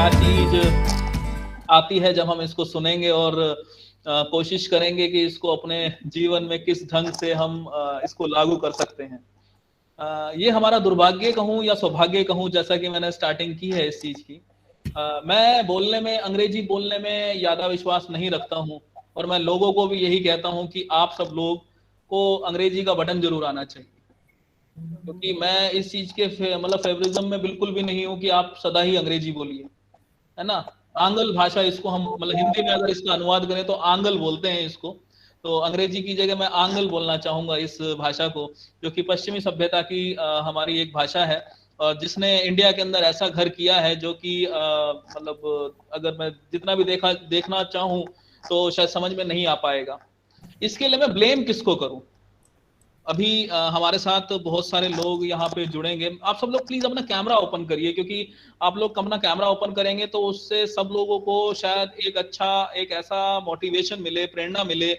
क्या चीज आती है जब हम इसको सुनेंगे और कोशिश करेंगे कि इसको अपने जीवन में किस ढंग से हम इसको लागू कर सकते हैं। ये हमारा दुर्भाग्य कहूं या सौभाग्य कहूं, जैसा कि मैंने स्टार्टिंग की है इस चीज की। मैं बोलने में, अंग्रेजी बोलने में ज्यादा विश्वास नहीं रखता हूं, और मैं लोगों को भी यही कहता हूं कि आप सब लोग को अंग्रेजी का बटन जरूर आना चाहिए, क्योंकि मैं इस चीज के मतलब फेवरिज्म में बिल्कुल भी नहीं हूं कि आप सदा ही अंग्रेजी बोलिए, है ना। आंगल भाषा इसको हम, मतलब हिंदी में अगर इसका अनुवाद करें तो आंगल बोलते हैं इसको, तो अंग्रेजी की जगह मैं आंगल बोलना चाहूंगा इस भाषा को, जो कि पश्चिमी सभ्यता की हमारी एक भाषा है, और जिसने इंडिया के अंदर ऐसा घर किया है जो कि मतलब अगर मैं जितना भी देखना चाहूं तो शायद समझ में नहीं आ पाएगा। इसके लिए मैं ब्लेम किसको करूं? अभी हमारे साथ बहुत सारे लोग यहाँ पे जुड़ेंगे। आप सब लोग प्लीज अपना कैमरा ओपन करिए, क्योंकि आप लोग अपना कैमरा ओपन करेंगे तो उससे सब लोगों को शायद एक ऐसा मोटिवेशन मिले, प्रेरणा मिले,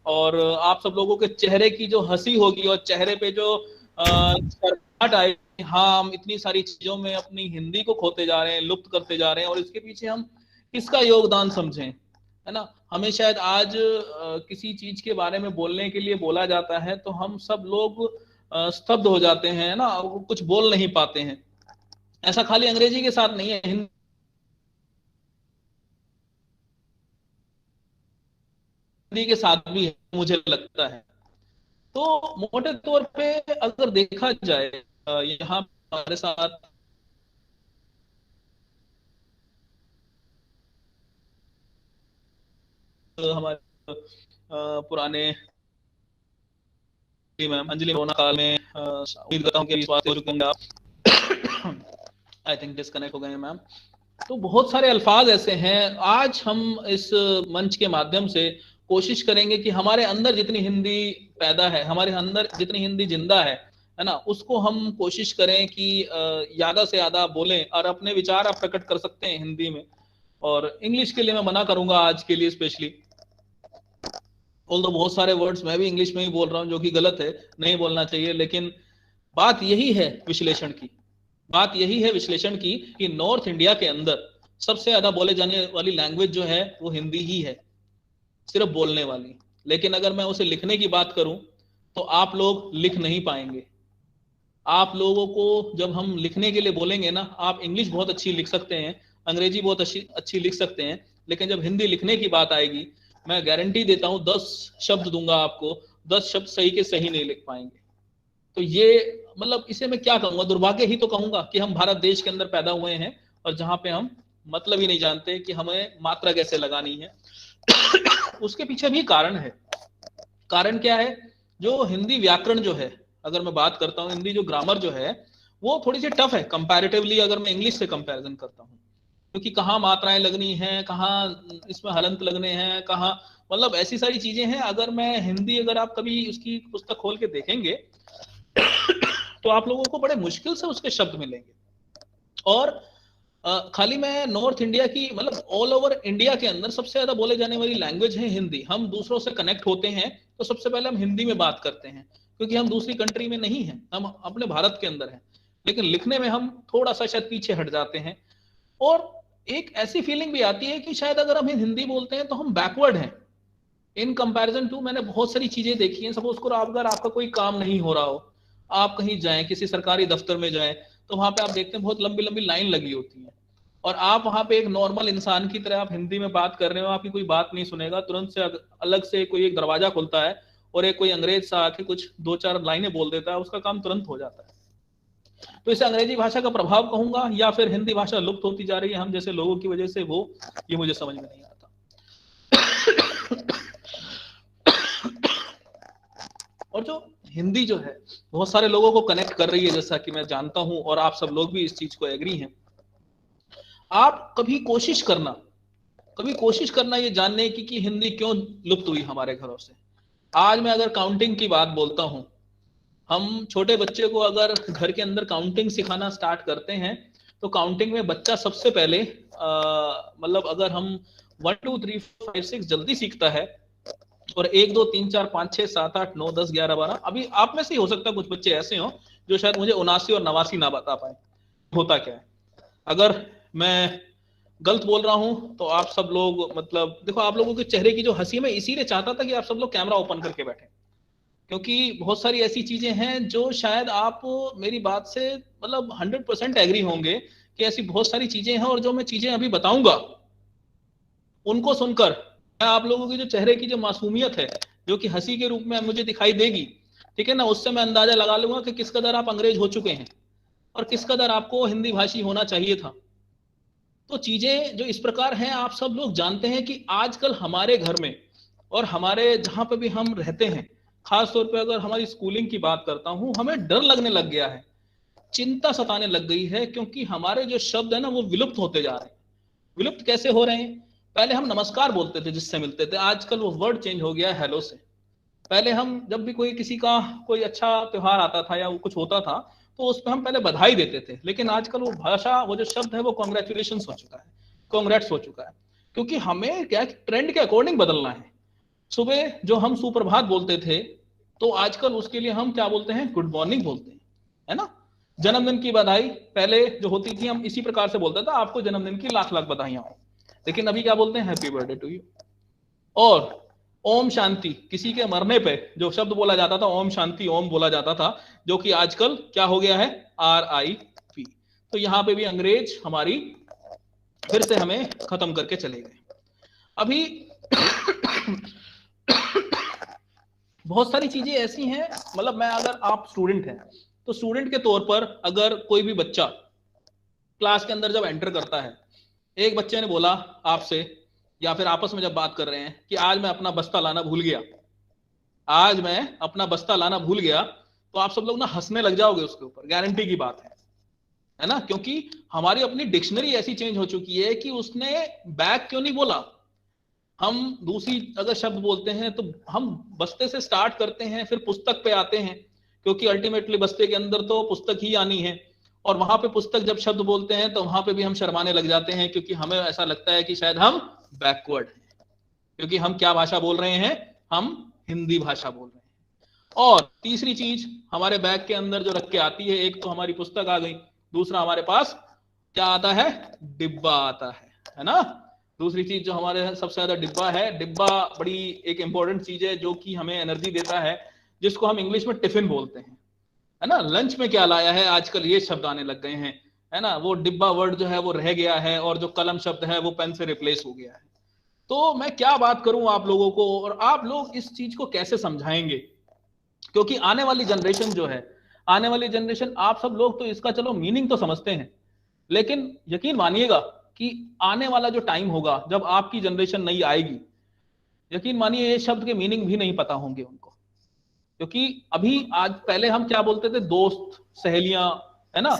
और आप सब लोगों के चेहरे की जो हंसी होगी और चेहरे पे जो शर्माहट आए, हाँ हम इतनी सारी चीजों में अपनी हिंदी को खोते जा रहे हैं, लुप्त करते जा रहे हैं, और इसके पीछे हम किसका योगदान समझें, है ना। हमें शायद आज किसी चीज के बारे में बोलने के लिए बोला जाता है तो हम सब लोग स्तब्ध हो जाते हैं ना, कुछ बोल नहीं पाते हैं। ऐसा खाली अंग्रेजी के साथ नहीं है, हिंदी के साथ भी है, मुझे लगता है। तो मोटे तौर पे अगर देखा जाए, यहाँ हमारे साथ हमारे पुराने मैम अंजलि कोरोना काल में, उम्मीद करता हूँ कि विश्वास हो चुके होंगे आप। आई थिंक डिस्कनेक्ट हो गए हैं मैम। तो बहुत सारे अल्फाज ऐसे हैं, आज हम इस मंच के माध्यम से कोशिश करेंगे कि हमारे अंदर जितनी हिंदी पैदा है, हमारे अंदर जितनी हिंदी जिंदा है ना, उसको हम कोशिश करें कि ज्यादा से ज्यादा बोलें, और अपने विचार आप प्रकट कर सकते हैं हिंदी में। और इंग्लिश के लिए मैं मना करूंगा आज के लिए स्पेशली, ऑल्दो बहुत सारे वर्ड्स मैं भी इंग्लिश में ही बोल रहा हूँ जो कि गलत है, नहीं बोलना चाहिए, लेकिन बात यही है विश्लेषण की, बात यही है विश्लेषण की कि नॉर्थ इंडिया के अंदर सबसे ज्यादा बोले जाने वाली लैंग्वेज जो है वो हिंदी ही है, सिर्फ बोलने वाली। लेकिन अगर मैं उसे लिखने की बात करूं तो आप लोग लिख नहीं पाएंगे। आप लोगों को जब हम लिखने के लिए बोलेंगे ना, आप इंग्लिश बहुत अच्छी लिख सकते हैं, अंग्रेजी बहुत अच्छी लिख सकते हैं, लेकिन जब हिंदी लिखने की बात आएगी, मैं गारंटी देता हूं 10 शब्द दूंगा आपको, 10 शब्द सही के सही नहीं लिख पाएंगे। तो ये मतलब इसे मैं क्या कहूंगा, दुर्भाग्य ही तो कहूंगा कि हम भारत देश के अंदर पैदा हुए हैं और जहां पे हम मतलब ही नहीं जानते कि हमें मात्रा कैसे लगानी है। उसके पीछे भी कारण है। कारण क्या है? जो हिंदी व्याकरण जो है, अगर मैं बात करता हूँ, हिंदी जो ग्रामर जो है वो थोड़ी सी टफ है कंपैरेटिवली, अगर मैं इंग्लिश से कंपैरिजन करता हूँ, क्योंकि कहाँ मात्राएं लगनी है, कहाँ इसमें हलंत लगने हैं, कहाँ मतलब ऐसी सारी चीजें हैं। अगर मैं हिंदी, अगर आप कभी उसकी पुस्तक खोल के देखेंगे तो आप लोगों को बड़े मुश्किल से उसके शब्द मिलेंगे। और खाली मैं नॉर्थ इंडिया की, मतलब ऑल ओवर इंडिया के अंदर सबसे ज्यादा बोले जाने वाली लैंग्वेज है हिंदी। हम दूसरों से कनेक्ट होते हैं तो सबसे पहले हम हिंदी में बात करते हैं, क्योंकि हम दूसरी कंट्री में नहीं हैं, हम अपने भारत के अंदर हैं। लेकिन लिखने में हम थोड़ा सा शायद पीछे हट जाते हैं, और एक ऐसी फीलिंग भी आती है कि शायद अगर हम हिंदी बोलते हैं तो हम बैकवर्ड हैं इन कंपैरिजन टू। मैंने बहुत सारी चीजें देखी हैं, सपोज करो अगर आपका कोई काम नहीं हो रहा हो, आप कहीं जाएं, किसी सरकारी दफ्तर में जाएं, तो वहां पे आप देखते हैं बहुत लंबी लंबी लाइन लगी होती है, और आप वहां पे एक नॉर्मल इंसान की तरह आप हिंदी में बात कर रहे हो, आपकी कोई बात नहीं सुनेगा, तुरंत से अलग से कोई एक दरवाजा खुलता है और एक कोई अंग्रेज सा आके कुछ 2-4 लाइनें बोल देता है, उसका काम तुरंत हो जाता है। तो इसे अंग्रेजी भाषा का प्रभाव कहूंगा, या फिर हिंदी भाषा लुप्त होती जा रही है हम जैसे लोगों की वजह से, वो ये मुझे समझ में नहीं आता। और जो हिंदी जो है बहुत सारे लोगों को कनेक्ट कर रही है, जैसा कि मैं जानता हूं, और आप सब लोग भी इस चीज को एग्री हैं। आप कभी कोशिश करना ये जानने की कि हिंदी क्यों लुप्त हुई हमारे घरों से। आज मैं अगर काउंटिंग की बात बोलता हूं, हम छोटे बच्चे को अगर घर के अंदर काउंटिंग सिखाना स्टार्ट करते हैं तो काउंटिंग में बच्चा सबसे पहले मतलब अगर हम 1 2 3 4 5 6 जल्दी सीखता है, और 1 2 3 4 5 6 7 8 9 10 11 12, अभी आप में से ही हो सकता है कुछ बच्चे ऐसे हो जो शायद मुझे 79 और 89 ना बता पाए होता क्या है। अगर मैं गलत बोल रहा हूं तो आप सब लोग मतलब देखो, आप लोगों के चेहरे की जो हंसी, मैं इसीलिए चाहता था कि आप सब लोग कैमरा ओपन करके बैठे, क्योंकि बहुत सारी ऐसी चीजें हैं जो शायद आप मेरी बात से मतलब 100% एग्री होंगे कि ऐसी बहुत सारी चीजें हैं, और जो मैं चीजें अभी बताऊंगा उनको सुनकर मैं आप लोगों की जो चेहरे की जो मासूमियत है, जो कि हंसी के रूप में मुझे दिखाई देगी, ठीक है ना, उससे मैं अंदाजा लगा लूंगा कि किस कदर आप अंग्रेज हो चुके हैं और किस कदर आपको हिंदी भाषी होना चाहिए था। तो चीजें जो इस प्रकार हैं, आप सब लोग जानते हैं कि आजकल हमारे घर में और हमारे जहां पे भी हम रहते हैं, खास तौर पे अगर हमारी स्कूलिंग की बात करता हूं, हमें डर लगने लग गया है, चिंता सताने लग गई है, क्योंकि हमारे जो शब्द है ना वो विलुप्त होते जा रहे हैं। विलुप्त कैसे हो रहे हैं? पहले हम नमस्कार बोलते थे जिससे मिलते थे, आजकल वो वर्ड चेंज हो गया है हेलो से। पहले हम जब भी कोई किसी का कोई अच्छा त्योहार आता था या वो कुछ होता था, तो उसमें हम पहले बधाई देते थे, लेकिन आजकल वो भाषा, वो जो शब्द है वो कॉन्ग्रेचुलेशन हो चुका है, कॉन्ग्रेट्स हो चुका है, क्योंकि हमें क्या ट्रेंड के अकॉर्डिंग बदलना है। सुबह जो हम सुप्रभात बोलते थे, तो आजकल उसके लिए हम क्या बोलते हैं? गुड मॉर्निंग बोलते हैं, है ना। जन्मदिन की बधाई पहले जो होती थी हम इसी प्रकार से बोलते थे, आपको जन्मदिन की लाख लाख बधाइयां हो, लेकिन अभी क्या बोलते हैं? Happy birthday to you. और ओम शांति, किसी के मरने पे जो शब्द बोला जाता था ओम शांति ओम बोला जाता था, जो कि आजकल क्या हो गया है? RIP। तो यहां पे भी अंग्रेज हमारी फिर से हमें खत्म करके चले गए। अभी बहुत सारी चीजें ऐसी हैं, मतलब मैं, अगर आप स्टूडेंट हैं तो स्टूडेंट के तौर पर अगर कोई भी बच्चा क्लास के अंदर जब एंटर करता है, एक बच्चे ने बोला आपसे या फिर आपस में जब बात कर रहे हैं कि आज मैं अपना बस्ता लाना भूल गया, आज मैं अपना बस्ता लाना भूल गया, तो आप सब लोग ना हंसने लग जाओगे उसके ऊपर, गारंटी की बात है ना, क्योंकि हमारी अपनी डिक्शनरी ऐसी चेंज हो चुकी है कि उसने बैग क्यों नहीं बोला। हम दूसरी अगर शब्द बोलते हैं तो हम बस्ते से स्टार्ट करते हैं, फिर पुस्तक पे आते हैं, क्योंकि अल्टीमेटली बस्ते के अंदर तो पुस्तक ही आनी है, और वहां पे पुस्तक जब शब्द बोलते हैं तो वहां पे भी हम शर्माने लग जाते हैं, क्योंकि हमें ऐसा लगता है कि शायद हम बैकवर्ड हैं, क्योंकि हम क्या भाषा बोल रहे हैं? हम हिंदी भाषा बोल रहे हैं। और तीसरी चीज हमारे बैग के अंदर जो रख के आती है, एक तो हमारी पुस्तक आ गई, दूसरा हमारे पास क्या आता है? डिब्बा आता है ना। दूसरी चीज जो हमारे सबसे ज्यादा डिब्बा है, डिब्बा बड़ी एक इंपॉर्टेंट चीज है जो कि हमें एनर्जी देता है, जिसको हम इंग्लिश में टिफिन बोलते हैं, है ना। लंच में क्या लाया है, आजकल ये शब्द आने लग गए हैं, है ना। वो डिब्बा वर्ड जो है वो रह गया है, और जो कलम शब्द है वो पेन से रिप्लेस हो गया है। तो मैं क्या बात करूं आप लोगों को, और आप लोग इस चीज को कैसे समझाएंगे? क्योंकि आने वाली जनरेशन जो है, आने वाली जनरेशन, आप सब लोग तो इसका चलो मीनिंग तो समझते हैं, लेकिन यकीन मानिएगा कि आने वाला जो टाइम होगा जब आपकी जनरेशन नई आएगी, यकीन मानिए ये शब्द के मीनिंग भी नहीं पता होंगे उनको, क्योंकि अभी आज, पहले हम क्या बोलते थे? दोस्त, सहेलियां, है ना।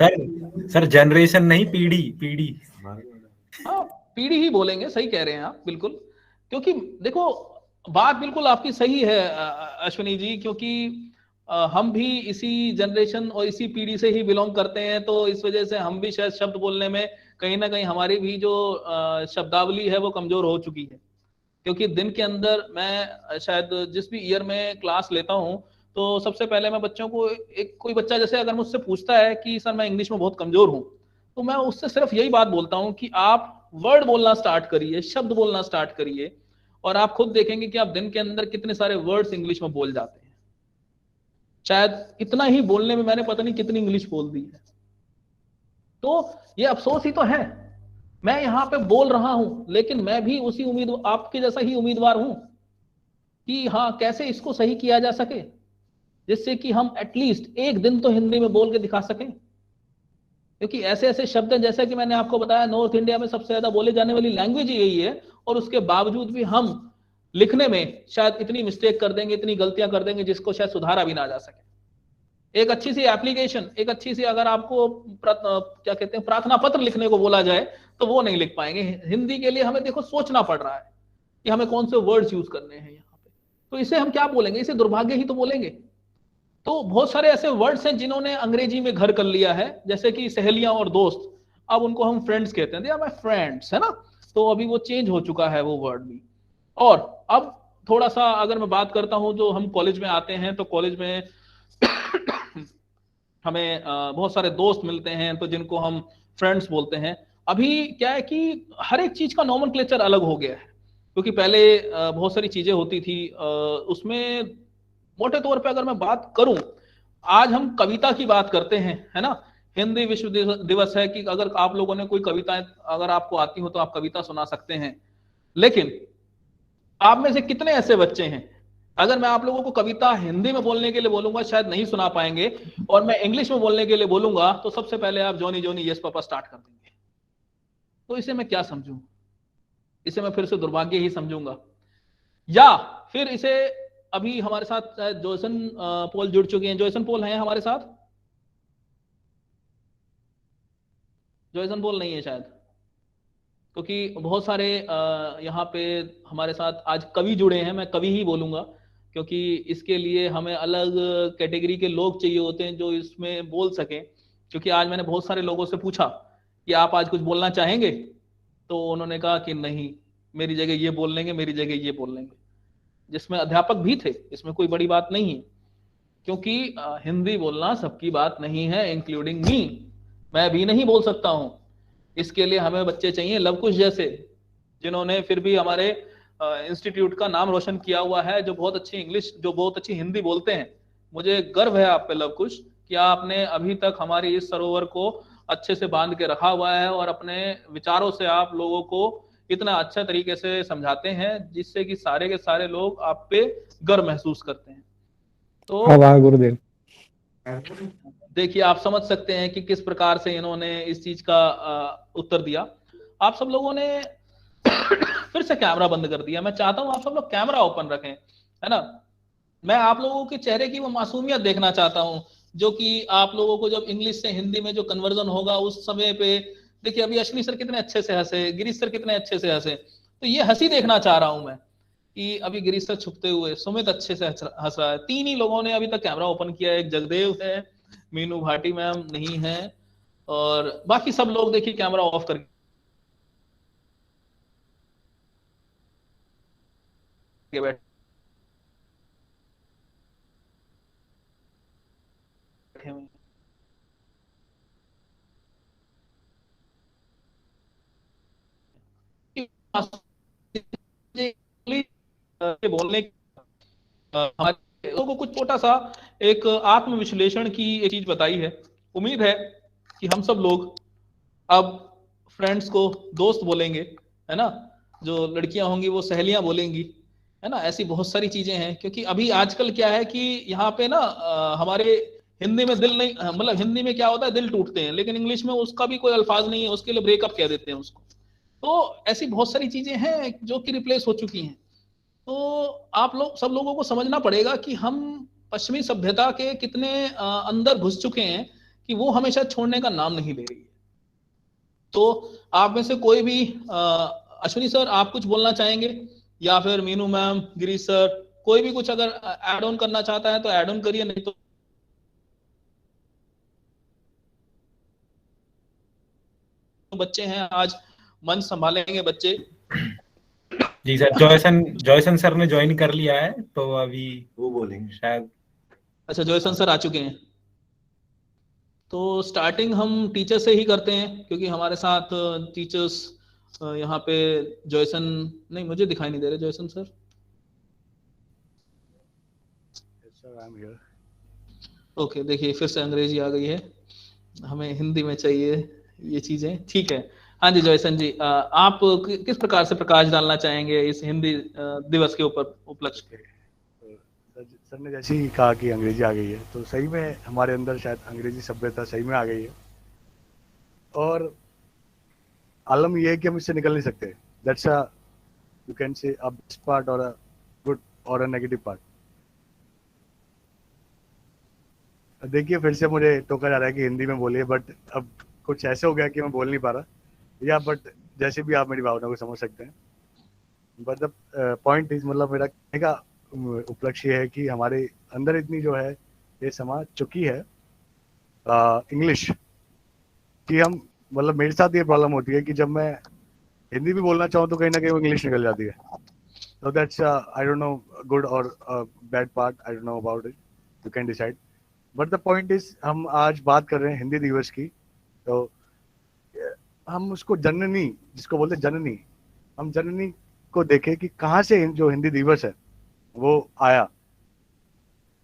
सर जनरेशन नहीं, पीढ़ी पीढ़ी। हाँ, पीढ़ी ही बोलेंगे, सही कह रहे हैं आप बिल्कुल। क्योंकि देखो, बात बिल्कुल आपकी सही है अश्विनी जी, क्योंकि हम भी इसी जनरेशन और इसी पीढ़ी से ही बिलोंग करते हैं, तो इस वजह से हम भी शायद शब्द बोलने में कहीं ना कहीं हमारी भी जो शब्दावली है वो कमजोर हो चुकी है। क्योंकि दिन के अंदर मैं शायद जिस भी ईयर में क्लास लेता हूँ, तो सबसे पहले मैं बच्चों को, एक कोई बच्चा जैसे अगर मुझसे पूछता है कि सर मैं इंग्लिश में बहुत कमजोर हूँ, तो मैं उससे सिर्फ यही बात बोलता हूँ कि आप वर्ड बोलना स्टार्ट करिए, शब्द बोलना स्टार्ट करिए, और आप खुद देखेंगे कि आप दिन के अंदर कितने सारे वर्ड्स इंग्लिश में बोल जाते हैं। शायद इतना ही बोलने में मैंने पता नहीं कितनी इंग्लिश बोल दी है। तो ये अफसोस ही तो है, मैं यहाँ पे बोल रहा हूं, लेकिन मैं भी उसी आपके जैसा ही उम्मीदवार हूं कि हाँ, कैसे इसको सही किया जा सके, जिससे कि हम एटलीस्ट एक दिन तो हिंदी में बोल के दिखा सकें। क्योंकि ऐसे ऐसे शब्द हैं, जैसे कि मैंने आपको बताया, नॉर्थ इंडिया में सबसे ज्यादा बोले जाने वाली लैंग्वेज यही है, और उसके बावजूद भी हम लिखने में शायद इतनी मिस्टेक कर देंगे, इतनी गलतियां कर देंगे, जिसको शायद सुधारा भी ना जा सके। एक अच्छी सी एप्लीकेशन, एक अच्छी सी अगर आपको क्या कहते हैं, प्रार्थना पत्र लिखने को बोला जाए, तो वो नहीं लिख पाएंगे। हिंदी के लिए हमें देखो सोचना पड़ रहा है कि हमें कौन से वर्ड्स यूज करने हैं यहाँ पे, तो इसे हम क्या बोलेंगे? इसे दुर्भाग्य ही तो बोलेंगे। तो बहुत सारे ऐसे वर्ड्स हैं जिन्होंने अंग्रेजी में घर कर लिया है, जैसे कि सहेलियां और दोस्त, अब उनको हम फ्रेंड्स कहते हैं, माय फ्रेंड्स, है ना। तो अभी वो चेंज हो चुका है वो वर्ड भी। और अब थोड़ा सा अगर मैं बात करता हूं, जो हम कॉलेज में आते हैं, तो कॉलेज में हमें बहुत सारे दोस्त मिलते हैं, तो जिनको हम फ्रेंड्स बोलते हैं। अभी क्या है कि हर एक चीज का नॉमेनक्लेचर अलग हो गया है, क्योंकि पहले बहुत सारी चीजें होती थी, उसमें मोटे तौर पे अगर मैं बात करूं, आज हम कविता की बात करते हैं, है ना। हिंदी विश्व दिवस है कि अगर आप लोगों ने कोई कविताएं अगर आपको आती हो तो आप कविता सुना सकते हैं, लेकिन आप में से कितने ऐसे बच्चे हैं, अगर मैं आप लोगों को कविता हिंदी में बोलने के लिए बोलूंगा शायद नहीं सुना पाएंगे, और मैं इंग्लिश में बोलने के लिए बोलूंगा तो सबसे पहले आप Johnny Johnny yes papa start कर देंगे। तो इसे मैं क्या समझूं, इसे मैं फिर से दुर्भाग्य ही समझूंगा, या फिर इसे, अभी हमारे साथ जोसन पॉल जुड़ चुके हैं, जोसन पॉल हैं हमारे साथ, जोसन पॉल नहीं है शायद, क्योंकि बहुत सारे यहाँ पे हमारे साथ आज कवि जुड़े हैं, मैं कवि ही बोलूंगा, क्योंकि इसके लिए हमें अलग कैटेगरी के लोग चाहिए होते हैं जो इसमें बोल सकें। क्योंकि आज मैंने बहुत सारे लोगों से पूछा कि आप आज कुछ बोलना चाहेंगे, तो उन्होंने कहा कि नहीं, मेरी जगह ये बोल लेंगे, मेरी जगह ये बोल लेंगे, जिसमें अध्यापक भी थे, इसमें कोई बड़ी बात नहीं है, क्योंकि हिंदी बोलना सबकी बात नहीं है, इंक्लूडिंग मी, मैं भी नहीं बोल सकता हूं। इसके लिए हमें बच्चे चाहिए लवकुश जैसे, जिन्होंने फिर भी हमारे इंस्टीट्यूट का नाम रोशन किया हुआ है, जो बहुत अच्छी इंग्लिश, जो बहुत अच्छी हिंदी बोलते हैं। मुझे गर्व है आप पे लवकुश, कि आपने अभी तक हमारी इस सरोवर को अच्छे से बांध के रखा हुआ है, और अपने विचारों से आप लोगों को इतना अच्छा तरीके से समझाते हैं, जिससे कि सारे के सारे लोग आप पे गर्व महसूस करते हैं। तो वाह गुरुदेव। देखिए, आप समझ सकते हैं कि किस प्रकार से इन्होंने इस चीज का उत्तर दिया। आप सब लोगों ने फिर से कैमरा बंद कर दिया, मैं चाहता हूं आप सब लोग कैमरा ओपन रखें, है ना। मैं आप लोगों के चेहरे की वो मासूमियत देखना चाहता हूं, जो कि आप लोगों को जब इंग्लिश से हिंदी में जो कन्वर्जन होगा उस समय पे, देखिए अभी अश्विनी सर कितने अच्छे से हंसे, गिरीश सर कितने अच्छे से हंसे, तो ये हंसी देखना चाह रहा हूं मैं, कि अभी गिरीश सर छुपते हुए, सुमित अच्छे से हंस रहा है, तीन ही लोगों ने अभी तक कैमरा ओपन किया है, एक जगदेव है, मीनू भाटी मैम नहीं है, और बाकी सब लोग देखिए कैमरा ऑफ करके बैठे हुए बोलने हमारे लोगों को कुछ छोटा सा एक आत्मविश्लेषण की एक चीज बताई है। उम्मीद है कि हम सब लोग अब फ्रेंड्स को दोस्त बोलेंगे, है ना, जो लड़कियां होंगी वो सहेलियां बोलेंगी, है ना, ऐसी बहुत सारी चीजें हैं। क्योंकि अभी आजकल क्या है कि यहाँ पे ना हमारे हिंदी में दिल नहीं, मतलब हिंदी में क्या होता है, दिल टूटते हैं, लेकिन इंग्लिश में उसका भी कोई अल्फाज नहीं है, उसके लिए ब्रेकअप कह देते हैं उसको। तो ऐसी बहुत सारी चीजें हैं जो कि रिप्लेस हो चुकी हैं। तो आप लोग सब लोगों को समझना पड़ेगा कि हम पश्चिमी सभ्यता के कितने अंदर घुस चुके हैं, कि वो हमेशा छोड़ने का नाम नहीं ले रही है। तो आप में से कोई भी अश्विनी सर आप कुछ बोलना चाहेंगे, या फिर मीनू मैम, गिरीश सर, कोई भी कुछ अगर ऐड ऑन करना चाहता है तो ऐड ऑन करिए, नहीं तो बच्चे हैं आज, मंच संभालेंगे बच्चे। जी सर, जॉयसन जॉयसन सर ने ज्वाइन कर लिया है, तो अभी वो बोलेंगे शायद। अच्छा, जॉयसन सर आ चुके हैं, तो स्टार्टिंग हम टीचर से ही करते हैं, क्योंकि हमारे साथ टीचर्स यहाँ पे जॉयसन नहीं, मुझे दिखाई नहीं दे रहे जॉयसन सर। ओके, देखिए फिर से अंग्रेजी आ गई है, हमें हिंदी में चाहिए ये चीजें, ठीक है। हाँ जी जॉयसन जी, आप किस प्रकार से प्रकाश डालना चाहेंगे इस हिंदी दिवस के ऊपर उपलक्ष्य पे? सर ने जैसे ही कहा कि अंग्रेजी आ गई है, तो सही में हमारे अंदर शायद अंग्रेजी सभ्यता सही में आ गई है, और आलम ये है कि हम इससे निकल नहीं सकते। That's a, you can say a best part और अ गुड और अ नेगेटिव पार्ट। देखिए फिर से मुझे टोका जा रहा है कि हिंदी में बोलिए, बट अब कुछ ऐसे हो गया कि मैं बोल नहीं पा रहा, या बट जैसे भी आप मेरी भावना को समझ सकते हैं। बट द पॉइंट इज, मतलब मेरा कहने का उपलक्ष्य है कि हमारे अंदर इतनी जो है ये समा चुकी है इंग्लिश कि हम, मतलब मेरे साथ ये प्रॉब्लम होती है कि जब मैं हिंदी भी बोलना चाहूँ तो कहीं ना कहीं इंग्लिश निकल जाती है। So that's I don't know, good or bad part, I don't know about it, you can decide. But the point is, हम आज बात कर रहे हैं हिंदी दिवस की, तो हम उसको जननी, जिसको बोलते जननी, हम जननी को देखें कि कहाँ से जो हिंदी दिवस है वो आया।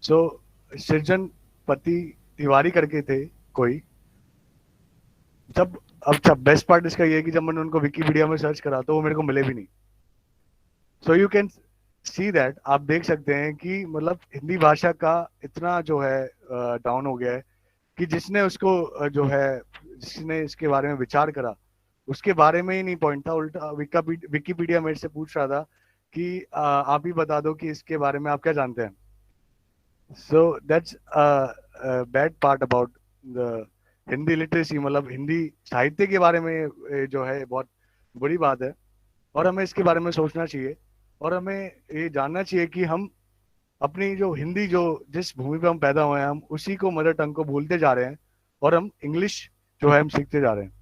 सो सृजनपति तिवारी करके थे कोई, जब अब बेस्ट पार्ट इसका ये है कि जब मैंने उनको विकिपीडिया में सर्च करा तो वो मेरे को मिले भी नहीं। So you can see that, आप देख सकते हैं कि मतलब हिंदी भाषा का इतना जो है डाउन हो गया है कि जिसने उसको जो है, जिसने इसके बारे में विचार करा उसके बारे में ही नहीं पॉइंट था, उल्टा विकिपीडिया मेरे से पूछ रहा था कि आप ही बता दो कि इसके बारे में आप क्या जानते हैं। So that's bad part about the Hindi literacy, मतलब हिंदी साहित्य के बारे में जो है बहुत बुरी बात है, और हमें इसके बारे में सोचना चाहिए और हमें ये जानना चाहिए कि हम अपनी जो हिंदी, जो जिस भूमि पे हम पैदा हुए हैं, हम उसी को मदर टंग को भूलते जा रहे हैं और हम इंग्लिश जो है हम सीखते जा रहे हैं।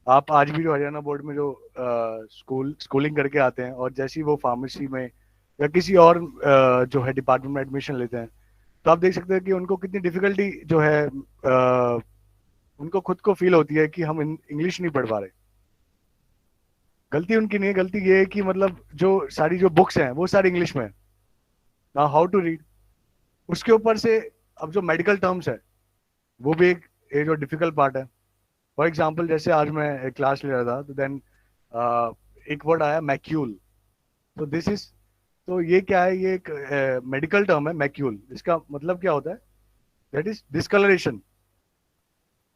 आप आज भी जो हरियाणा बोर्ड में जो स्कूलिंग करके आते हैं और जैसे ही वो फार्मेसी में या किसी और जो है डिपार्टमेंट में एडमिशन लेते हैं, तो आप देख सकते हैं कि उनको कितनी डिफिकल्टी जो है उनको खुद को फील होती है कि हम इंग्लिश नहीं पढ़ पा रहे। गलती उनकी नहीं है, गलती ये है कि मतलब जो सारी जो बुक्स हैं वो सारी इंग्लिश में है ना, हाउ टू रीड। उसके ऊपर से अब जो मेडिकल टर्म्स है वो भी एक जो डिफिकल्ट पार्ट है। फॉर एग्जाम्पल जैसे आज मैं एक क्लास ले रहा था तो देन एक वर्ड आया मैक्यूल, तो दिस इज, तो ये क्या है, ये एक मेडिकल टर्म है मैक्यूल। इसका मतलब क्या होता है? That is discolouration,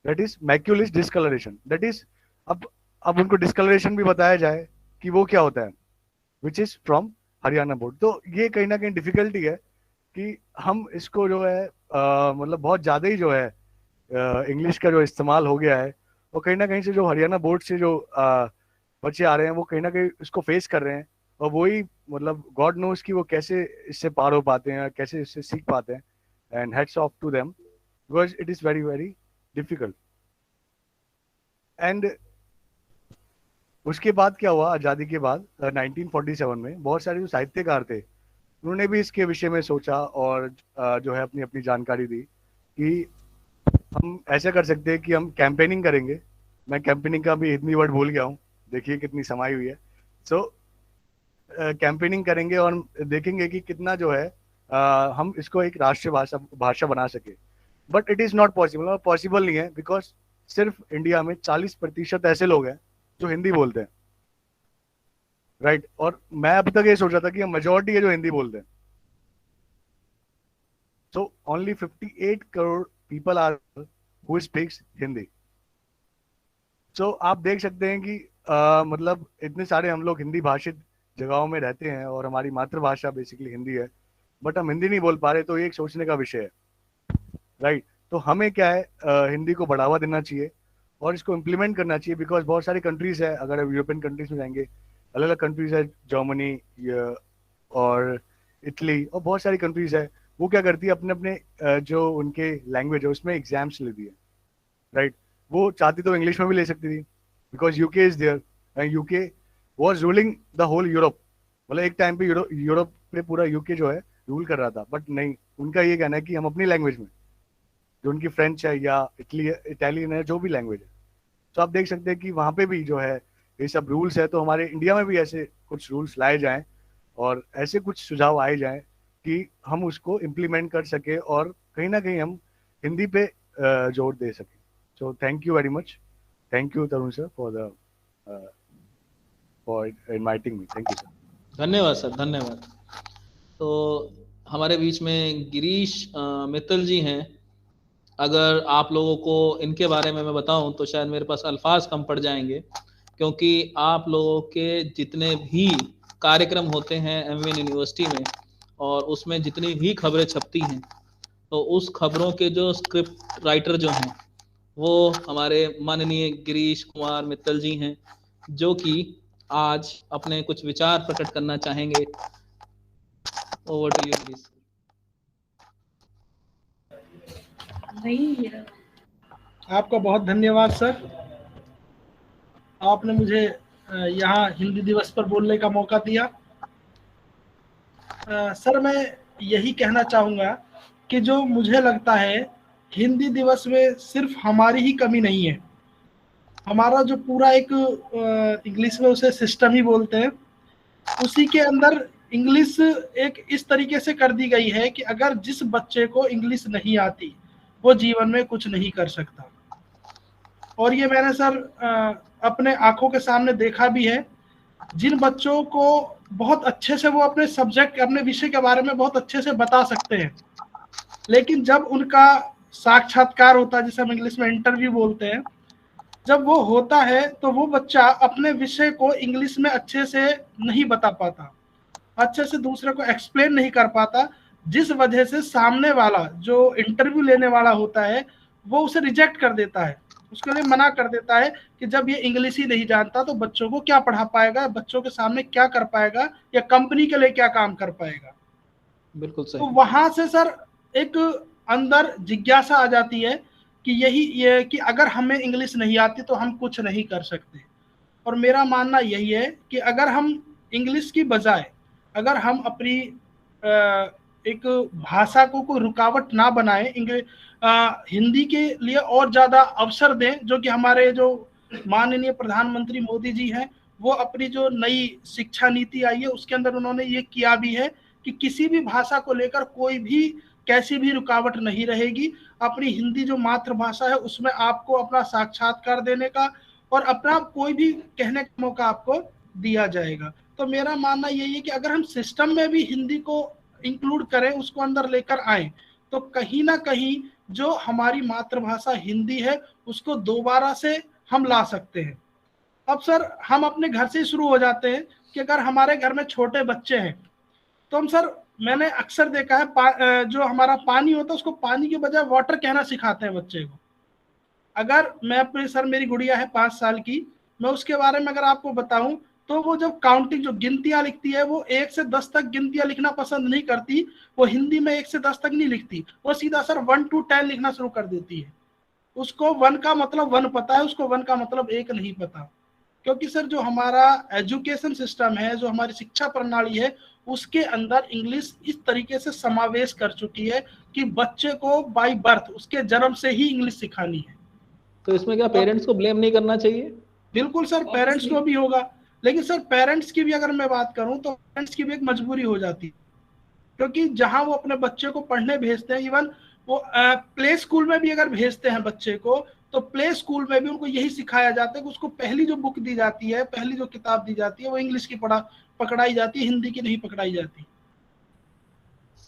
that is macule is discolouration, that is, अब उनको डिस्कलरेशन भी बताया जाए कि वो क्या होता है, which is from Haryana board. तो ये कहीं ना कहीं डिफिकल्टी है कि हम इसको जो है मतलब बहुत ज़्यादा ही जो है इंग्लिश का जो इस्तेमाल हो गया है, और कहीं ना कहीं से जो हरियाणा बोर्ड से जो बच्चे आ रहे हैं वो कहीं ना कहीं इसको फेस कर रहे हैं, और वही मतलब गॉड नोस कि वो कैसे इससे पार हो पाते हैं, कैसे इससे सीख पाते हैं। And heads off to them because it is very very difficult. And उसके बाद क्या हुआ, आज़ादी के बाद 1947 में बहुत सारे जो साहित्यकार थे उन्होंने भी इसके विषय में सोचा और जो है अपनी अपनी जानकारी दी कि हम ऐसा कर सकते हैं कि हम कैंपेनिंग करेंगे। मैं कैंपेनिंग का भी हिंदी वर्ड भूल गया हूँ, देखिए कितनी समाई हुई है। सो कैंपेनिंग करेंगे और देखेंगे कि कितना जो है हम इसको एक राष्ट्रीय भाषा बना सके। But it is not possible, और पॉसिबल नहीं है बिकॉज सिर्फ इंडिया में 40% ऐसे लोग हैं जो हिंदी बोलते हैं, राइट। और मैं अभी तक ये सोच रहा था कि मेजोरिटी है जो हिंदी बोलते हैं। So only 58 crore people are who speaks Hindi. So आप देख सकते हैं कि मतलब इतने सारे हम लोग हिंदी भाषित जगहों में रहते हैं और हमारी मातृभाषा बेसिकली हिंदी है, बट हम हिंदी नहीं बोल पा रहे, तो ये एक सोचने का विषय है, राइट। तो हमें क्या है, हिंदी को बढ़ावा देना चाहिए और इसको इम्प्लीमेंट करना चाहिए, बिकॉज बहुत सारी कंट्रीज है, अगर आप यूरोपियन कंट्रीज में जाएंगे अलग अलग कंट्रीज है, जर्मनी और इटली और बहुत सारी कंट्रीज है, वो क्या करती है अपने अपने जो उनके लैंग्वेज है उसमें एग्जाम्स लेती है, राइट। वो चाहती तो इंग्लिश में भी ले सकती थी because UK is there and UK was ruling the whole Europe. मतलब एक टाइम पे यूरोप पे पूरा यूके जो है रूल कर रहा था, बट नहीं, उनका ये कहना है कि हम अपनी लैंग्वेज में, जो उनकी फ्रेंच है या इटालियन है, जो भी लैंग्वेज है, तो आप देख सकते हैं कि वहाँ पे भी जो है ये सब रूल्स है। तो हमारे इंडिया में भी ऐसे कुछ रूल्स लाए जाएं और ऐसे कुछ सुझाव आए जाएं कि हम उसको इम्प्लीमेंट कर सके और कहीं ना कहीं हम हिंदी पे जोर दे सकें। So thank you very much, thank you Tarun sir for inviting me, thank you sir. धन्यवाद सर, धन्यवाद। तो हमारे बीच में गिरीश मित्तल जी हैं। अगर आप लोगों को इनके बारे में मैं बताऊं तो शायद मेरे पास अल्फाज कम पड़ जाएंगे, क्योंकि आप लोगों के जितने भी कार्यक्रम होते हैं एमवीएन यूनिवर्सिटी में और उसमें जितनी भी खबरें छपती हैं, तो उस खबरों के जो स्क्रिप्ट राइटर जो हैं वो हमारे माननीय गिरीश कुमार मित्तल जी हैं, जो कि आज अपने कुछ विचार प्रकट करना चाहेंगे। Over to you Girish. आपका बहुत धन्यवाद सर, आपने मुझे यहाँ हिंदी दिवस पर बोलने का मौका दिया। सर मैं यही कहना चाहूँगा कि जो मुझे लगता है हिंदी दिवस में सिर्फ हमारी ही कमी नहीं है, हमारा जो पूरा एक इंग्लिश में उसे सिस्टम ही बोलते हैं, उसी के अंदर इंग्लिश एक इस तरीके से कर दी गई है कि अगर जिस बच्चे को इंग्लिश नहीं आती वो जीवन में कुछ नहीं कर सकता। और ये मैंने सर अपने आंखों के सामने देखा भी है। जिन बच्चों को बहुत अच्छे से वो अपने सब्जेक्ट, अपने विषय के बारे में बहुत अच्छे से बता सकते हैं, लेकिन जब उनका साक्षात्कार होता है, जिसे हम इंग्लिश में इंटरव्यू बोलते हैं, जब वो होता है तो वो बच्चा अपने विषय को इंग्लिश में अच्छे से नहीं बता पाता, अच्छे से दूसरे को एक्सप्लेन नहीं कर पाता, जिस वजह से सामने वाला जो इंटरव्यू लेने वाला होता है वो उसे रिजेक्ट कर देता है, उसके लिए मना कर देता है कि जब ये इंग्लिश ही नहीं जानता तो बच्चों को क्या पढ़ा पाएगा, बच्चों के सामने क्या कर पाएगा, या कंपनी के लिए क्या काम कर पाएगा। बिल्कुल सही। तो वहां से सर एक अंदर जिज्ञासा आ जाती है कि ये कि अगर हमें इंग्लिश नहीं आती तो हम कुछ नहीं कर सकते। और मेरा मानना यही है कि अगर हम इंग्लिश की बजाय अगर हम अपनी एक भाषा को कोई रुकावट ना बनाए, हिंदी के लिए और ज्यादा अवसर दें, जो कि हमारे जो माननीय प्रधानमंत्री मोदी जी हैं, वो अपनी जो नई शिक्षा नीति आई है उसके अंदर उन्होंने ये किया भी है कि किसी भी भाषा को लेकर कोई भी कैसी भी रुकावट नहीं रहेगी। अपनी हिंदी जो मातृभाषा है उसमें आपको अपना साक्षात्कार देने का और अपना कोई भी कहने का मौका आपको दिया जाएगा। तो मेरा मानना यही है कि अगर हम सिस्टम में भी हिंदी को इंक्लूड करें, उसको अंदर लेकर आए, तो कहीं ना कहीं जो हमारी मातृभाषा हिंदी है उसको दोबारा से हम ला सकते हैं। अब सर हम अपने घर से शुरू हो जाते हैं कि अगर हमारे घर में छोटे बच्चे हैं तो हम सर, मैंने अक्सर देखा है जो हमारा पानी होता है उसको पानी के बजाय वाटर कहना सिखाते हैं बच्चे को। अगर मैं अपने सर, मेरी गुड़िया है 5 साल की, मैं उसके बारे में अगर आपको बताऊं तो वो जब काउंटिंग जो गिनतियां लिखती है वो 1 से 10 तक गिनतियां लिखना पसंद नहीं करती। वो हिंदी में 1 से 10 तक नहीं लिखती, वो सीधा सर 1 to 10 लिखना शुरू कर देती है। उसको 1 का मतलब 1 पता है, उसको 1 का मतलब 1 नहीं पता। क्योंकि सर जो हमारा एजुकेशन सिस्टम है, जो हमारी शिक्षा प्रणाली है, उसके अंदर इंग्लिश इस तरीके से समावेश कर चुकी है कि बच्चे को बाय बर्थ, उसके जन्म से ही इंग्लिश सिखानी है। तो इसमें क्या पेरेंट्स को ब्लेम नहीं करना चाहिए? बिल्कुल सर, पेरेंट्स को भी होगा, लेकिन सर पेरेंट्स की भी अगर मैं बात करूं तो पेरेंट्स की भी एक मजबूरी हो जाती है, क्योंकि जहां वो अपने बच्चे को पढ़ने भेजते हैं, इवन वो प्ले स्कूल में भी अगर भेजते हैं बच्चे को, तो प्ले स्कूल में भी उनको यही सिखाया जाता है कि उसको पहली जो बुक दी जाती है, पहली जो किताब दी जाती है वो इंग्लिश की पकड़ाई जाती है, हिंदी की नहीं पकड़ाई जाती।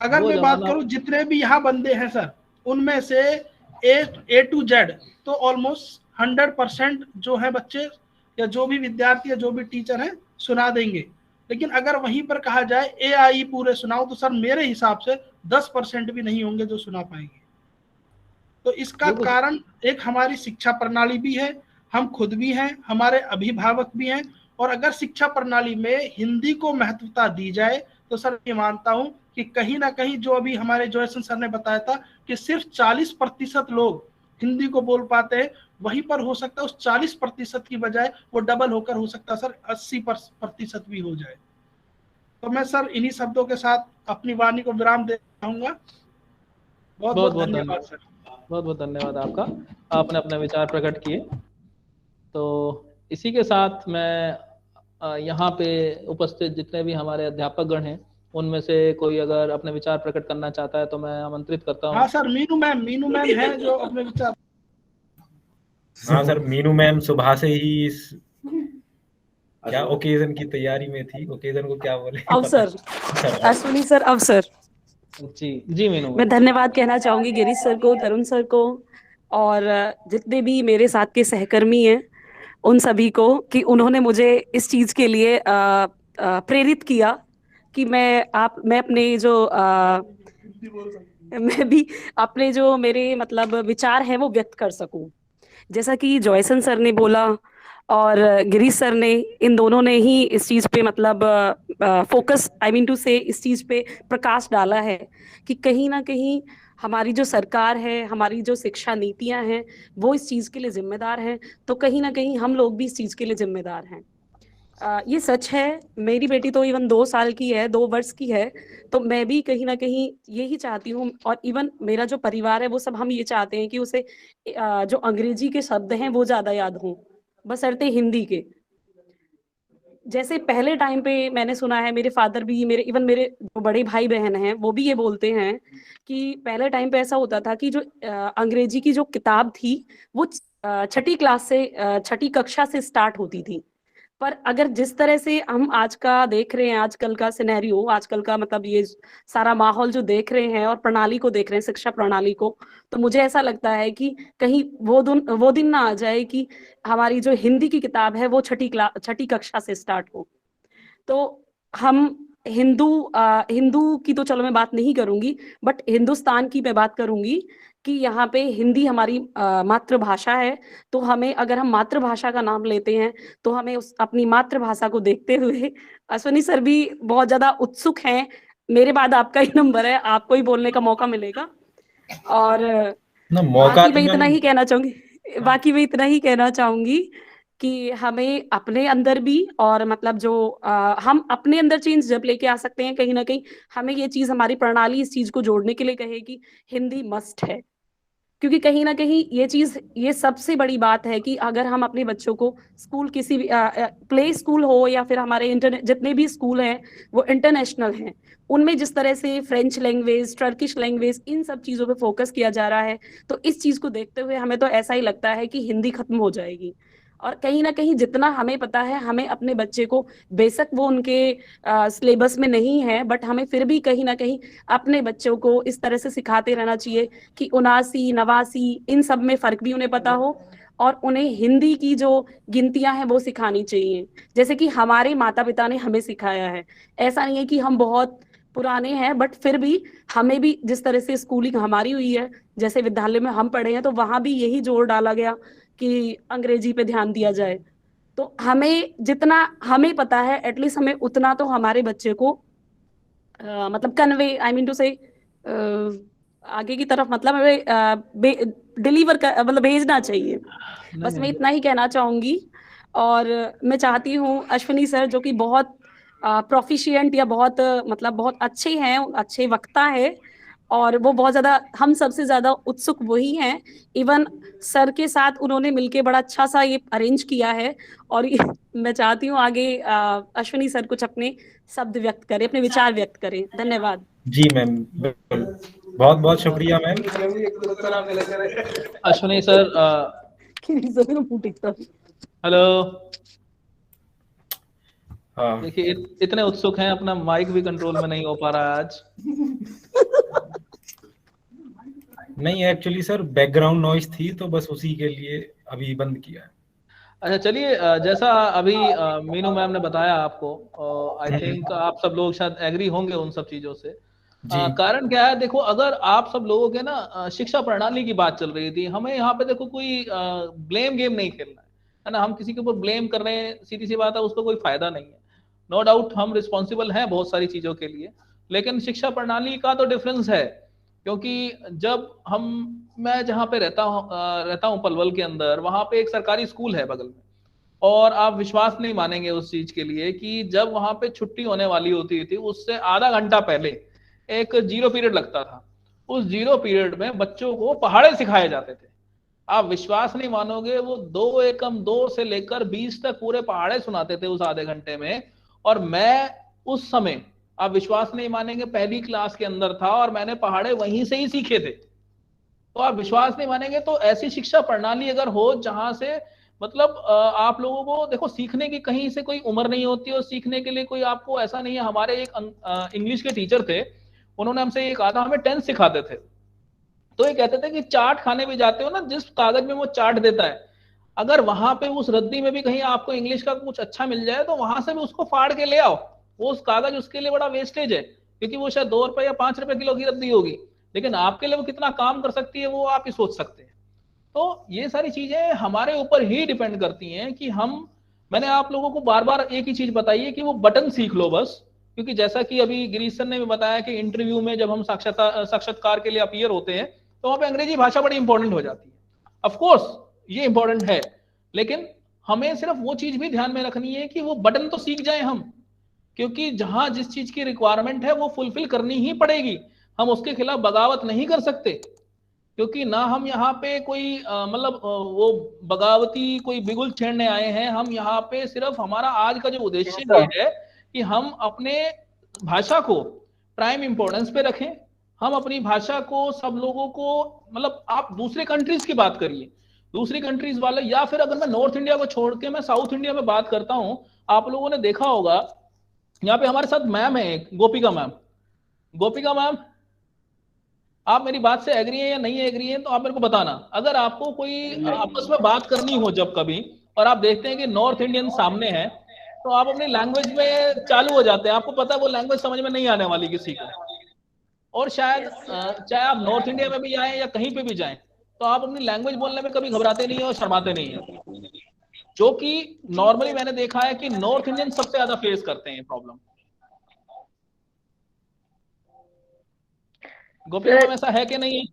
अगर मैं बात करूं जितने भी यहाँ बंदे हैं सर, उनमें से A to Z तो ऑलमोस्ट 100% जो है बच्चे या जो भी विद्यार्थी या जो भी टीचर है सुना देंगे। लेकिन अगर वहीं पर कहा जाए AI पूरे सुनाओ तो सर मेरे हिसाब से 10% भी नहीं होंगे जो सुना पाएंगे। तो इसका कारण एक हमारी शिक्षा प्रणाली भी है, हम खुद भी हैं, हमारे अभिभावक भी हैं। और अगर शिक्षा प्रणाली में हिंदी को महत्वता दी जाए तो सर मैं मानता हूं कि कहीं ना कहीं जो अभी हमारे जॉयसन सर ने बताया था कि सिर्फ 40% लोग हिंदी को बोल पाते हैं, वहीं पर हो सकता है उस 40% की बजाय वो डबल होकर हो सकता है सर 80% भी हो जाए। तो मैं सर इन्हीं शब्दों के साथ अपनी वाणी को विराम देना चाहूंगा। बहुत बहुत धन्यवाद सर। बहुत बहुत धन्यवाद आपका, आपने अपने विचार प्रकट किए। तो इसी के साथ मैं यहाँ पे उपस्थित जितने भी हमारे अध्यापक गण हैं उनमें से कोई अगर अपने विचार प्रकट करना चाहता है तो मैं आमंत्रित करता हूँ। हाँ सर, मीनू मैम है जो अपने विचार। हाँ सर, मीनू मैम सुबह से ही इस क्या ओकेजन की तैयारी में थी, ओकेजन को क्या बोले, अवसर, अश्विनी सर अवसर। जी मीनू, मैं धन्यवाद कहना चाहूंगी गिरीश सर को, तरुण सर को और जितने भी मेरे साथ के सहकर्मी हैं उन सभी को, कि उन्होंने मुझे इस चीज के लिए प्रेरित किया कि मैं अपने जो मैं भी अपने जो मेरे मतलब विचार हैं वो व्यक्त कर सकूं। जैसा कि जॉयसन सर ने बोला और गिरीश सर ने, इन दोनों ने ही इस चीज़ पे मतलब फोकस टू से इस चीज़ पे प्रकाश डाला है कि कहीं ना कहीं हमारी जो सरकार है, हमारी जो शिक्षा नीतियां हैं वो इस चीज़ के लिए जिम्मेदार हैं, तो कहीं ना कहीं हम लोग भी इस चीज़ के लिए जिम्मेदार हैं। ये सच है। मेरी बेटी तो इवन 2 साल की है, 2 वर्ष की है, तो मैं भी कहीं ना कहीं यही चाहती हूँ, और इवन मेरा जो परिवार है वो सब हम ये चाहते हैं कि उसे जो अंग्रेजी के शब्द हैं वो ज़्यादा याद हों, बशर्ते हिंदी के। जैसे पहले टाइम पे मैंने सुना है, मेरे फादर भी, मेरे जो बड़े भाई बहन हैं वो भी ये बोलते हैं कि पहले टाइम पे ऐसा होता था कि जो अंग्रेजी की जो किताब थी वो छठी क्लास से, छठी कक्षा से स्टार्ट होती थी। पर अगर जिस तरह से हम आज का देख रहे हैं, आजकल का सिनेरियो, आजकल का मतलब ये सारा माहौल जो देख रहे हैं और प्रणाली को देख रहे हैं, शिक्षा प्रणाली को, तो मुझे ऐसा लगता है कि कहीं वो दिन ना आ जाए कि हमारी जो हिंदी की किताब है वो छठी कक्षा से स्टार्ट हो। तो हम हिंदू की तो चलो मैं बात नहीं करूंगी, बट हिंदुस्तान की मैं बात करूंगी कि यहाँ पे हिंदी हमारी मातृभाषा है। तो हमें, अगर हम मातृभाषा का नाम लेते हैं, तो हमें उस अपनी मातृभाषा को देखते हुए, अश्विनी सर भी बहुत ज्यादा उत्सुक हैं, मेरे बाद आपका ही नंबर है, आपको ही बोलने का मौका मिलेगा। और ना मौका बाकी मैं इतना ही कहना चाहूंगी कि हमें अपने अंदर भी, और मतलब जो हम अपने अंदर चेंज जब लेके आ सकते हैं, कहीं ना कहीं हमें ये चीज, हमारी प्रणाली इस चीज को जोड़ने के लिए कहेगी हिंदी मस्ट है। क्योंकि कहीं ना कहीं ये सबसे बड़ी बात है कि अगर हम अपने बच्चों को स्कूल, किसी भी प्ले स्कूल हो या फिर हमारे जितने भी स्कूल हैं वो इंटरनेशनल हैं, उनमें जिस तरह से फ्रेंच लैंग्वेज, टर्किश लैंग्वेज, इन सब चीज़ों पे फोकस किया जा रहा है, तो इस चीज़ को देखते हुए हमें तो ऐसा ही लगता है कि हिंदी खत्म हो जाएगी। और कहीं ना कहीं जितना हमें पता है, हमें अपने बच्चे को, बेशक वो उनके सिलेबस में नहीं है, बट हमें फिर भी कहीं ना कहीं अपने बच्चों को इस तरह से सिखाते रहना चाहिए कि 79, 89 इन सब में फर्क भी उन्हें पता हो, और उन्हें हिंदी की जो गिनतियां हैं वो सिखानी चाहिए, जैसे कि हमारे माता पिता ने हमें सिखाया है। ऐसा नहीं है कि हम बहुत पुराने हैं, बट फिर भी हमें भी जिस तरह से स्कूलिंग हमारी हुई है, जैसे विद्यालय में हम पढ़े हैं, तो वहां भी यही जोर डाला गया कि अंग्रेजी पे ध्यान दिया जाए। तो हमें जितना हमें पता है, एटलीस्ट हमें उतना तो हमारे बच्चे को मतलब कन्वे, आई मीन टू से आगे की तरफ, मतलब हमें डिलीवर कर, मतलब भेजना चाहिए। बस मैं इतना ही कहना चाहूंगी। और मैं चाहती हूँ अश्विनी सर, जो कि बहुत प्रोफिशिएंट या बहुत मतलब बहुत अच्छे हैं, अच्छे वक्ता है, और वो बहुत ज्यादा, हम सबसे ज्यादा उत्सुक वही हैं। इवन सर के साथ उन्होंने मिलके बड़ा अच्छा सा ये अरेंज किया है। और मैं चाहती हूँ आगे अश्विनी सर कुछ अपने शब्द व्यक्त करें, अपने विचार व्यक्त करें। धन्यवाद। जी मैम, बिल्कुल, बहुत बहुत शुक्रिया मैम। Ashwini sir, hello. हाँ, देखिए इतने उत्सुक हैं, अपना माइक भी कंट्रोल में नहीं हो पा रहा है आज। नहीं एक्चुअली सर बैकग्राउंड नॉइस थी, तो बस उसी के लिए अभी बंद किया है। अच्छा चलिए, जैसा अभी मीनू मैम ने बताया आपको, आई थिंक आप सब लोग शायद एग्री होंगे उन सब चीजों से। कारण क्या है, देखो अगर आप सब लोगों के ना शिक्षा प्रणाली की बात चल रही थी, हमें यहाँ पे देखो कोई ब्लेम गेम नहीं खेलना है ना। हम किसी के ऊपर ब्लेम कर रहे हैं, सीधी सी बात है, उसको कोई फायदा नहीं है। नो डाउट हम रिस्पॉन्सिबल हैं बहुत सारी चीजों के लिए, लेकिन शिक्षा प्रणाली का तो डिफरेंस है। क्योंकि जब मैं जहाँ पे रहता हूँ पलवल के अंदर, वहां पे एक सरकारी स्कूल है बगल में, और आप विश्वास नहीं मानेंगे उस चीज के लिए कि जब वहां पे छुट्टी होने वाली होती थी, उससे आधा घंटा पहले एक जीरो पीरियड लगता था। उस जीरो पीरियड में बच्चों को पहाड़े सिखाए जाते थे। आप विश्वास नहीं मानोगे, वो 2 एकम 2 से लेकर 20 तक पूरे पहाड़े सुनाते थे उस आधे घंटे में। और मैं उस समय, आप विश्वास नहीं मानेंगे, पहली क्लास के अंदर था और मैंने पहाड़े वहीं से ही सीखे थे। तो आप विश्वास नहीं मानेंगे। तो ऐसी शिक्षा प्रणाली अगर हो जहां से मतलब आप लोगों को देखो, सीखने की कहीं से कोई उम्र नहीं होती, और सीखने के लिए कोई आपको ऐसा नहीं है। हमारे एक इंग्लिश के टीचर थे, उन्होंने हमसे ये कहा था, हमें 10 सिखाते थे। तो ये कहते थे कि चाट खाने भी जाते हो ना, जिस कागज में वो चाट देता है, अगर वहां पे उस रद्दी में भी कहीं आपको इंग्लिश का कुछ अच्छा मिल जाए, तो वहां से भी उसको फाड़ के ले आओ। वो उस कागज उसके लिए बड़ा वेस्टेज है, क्योंकि वो शायद 2 रुपए या 5 रुपए किलो की रद्दी होगी, लेकिन आपके लिए वो कितना काम कर सकती है, वो आप ही सोच सकते हैं। तो ये सारी चीजें हमारे ऊपर ही डिपेंड करती हैं कि मैंने आप लोगों को बार बार एक ही चीज बताई है कि वो बटन सीख लो बस। क्योंकि जैसा कि अभी गिरीश सर ने भी बताया कि इंटरव्यू में जब हम साक्षात्कार के लिए अपीयर होते हैं, तो वहां पे अंग्रेजी भाषा बड़ी इंपॉर्टेंट हो जाती है। ऑफ कोर्स ये इंपॉर्टेंट है, लेकिन हमें सिर्फ वो चीज भी ध्यान में रखनी है कि वो बटन तो सीख जाए हम, क्योंकि जहां जिस चीज की रिक्वायरमेंट है वो फुलफिल करनी ही पड़ेगी। हम उसके खिलाफ बगावत नहीं कर सकते। क्योंकि ना हम यहाँ पे कोई मतलब वो बगावती कोई बिगुल छेड़ने आए हैं। हम यहाँ पे सिर्फ हमारा आज का जो उद्देश्य ये है कि हम अपने भाषा को प्राइम इंपॉर्टेंस पे रखें। हम अपनी भाषा को सब लोगों को, मतलब आप दूसरे कंट्रीज की बात करिए, दूसरी कंट्रीज वाले, या फिर अगर मैं नॉर्थ इंडिया को छोड़ के मैं साउथ इंडिया में बात करता हूं, आप लोगों ने देखा होगा यहाँ पे हमारे साथ मैम है एक, गोपिका मैम। गोपिका मैम, आप मेरी बात से एग्री है या नहीं एग्री है तो आप मेरे को बताना। अगर आपको कोई आपस में बात करनी हो जब कभी, और आप देखते हैं कि नॉर्थ इंडियन सामने है, तो आप अपनी लैंग्वेज में चालू हो जाते हैं। आपको पता है वो लैंग्वेज समझ में नहीं आने वाली किसी को, और शायद चाहे आप नॉर्थ इंडिया में भी जाएं या कहीं पे भी जाएं, तो आप अपनी लैंग्वेज बोलने में कभी घबराते नहीं है और शर्माते नहीं है, जो कि नॉर्मली मैंने देखा है कि नॉर्थ इंडियन सबसे ज्यादा फेस करते हैं प्रॉब्लम। गोपी मैम, ऐसा है कि नहीं?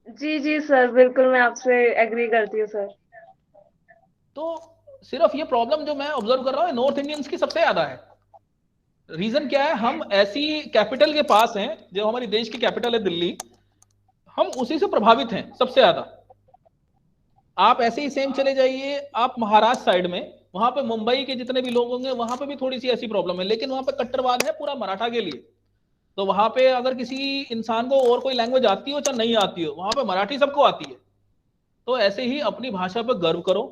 जी जी सर, बिल्कुल मैं आपसे एग्री करती हूँ सर। तो सिर्फ ये प्रॉब्लम जो मैं ऑब्जर्व कर रहा हूँ नॉर्थ इंडियंस की सबसे ज्यादा है। रीजन क्या है? हम ऐसी कैपिटल के पास हैं, जो हमारी देश की कैपिटल है दिल्ली, हम उसी से प्रभावित हैं सबसे ज्यादा। आप ऐसे ही सेम चले जाइए आप महाराष्ट्र साइड में, वहां पे मुंबई के जितने भी लोग होंगे वहां पे भी थोड़ी सी ऐसी प्रॉब्लम है, लेकिन वहां पे कट्टरवाद है पूरा मराठा के लिए। तो वहां पे अगर किसी इंसान को और कोई लैंग्वेज आती हो चाहे नहीं आती हो, वहां पे मराठी सबको आती है। तो ऐसे ही अपनी भाषा पर गर्व करो,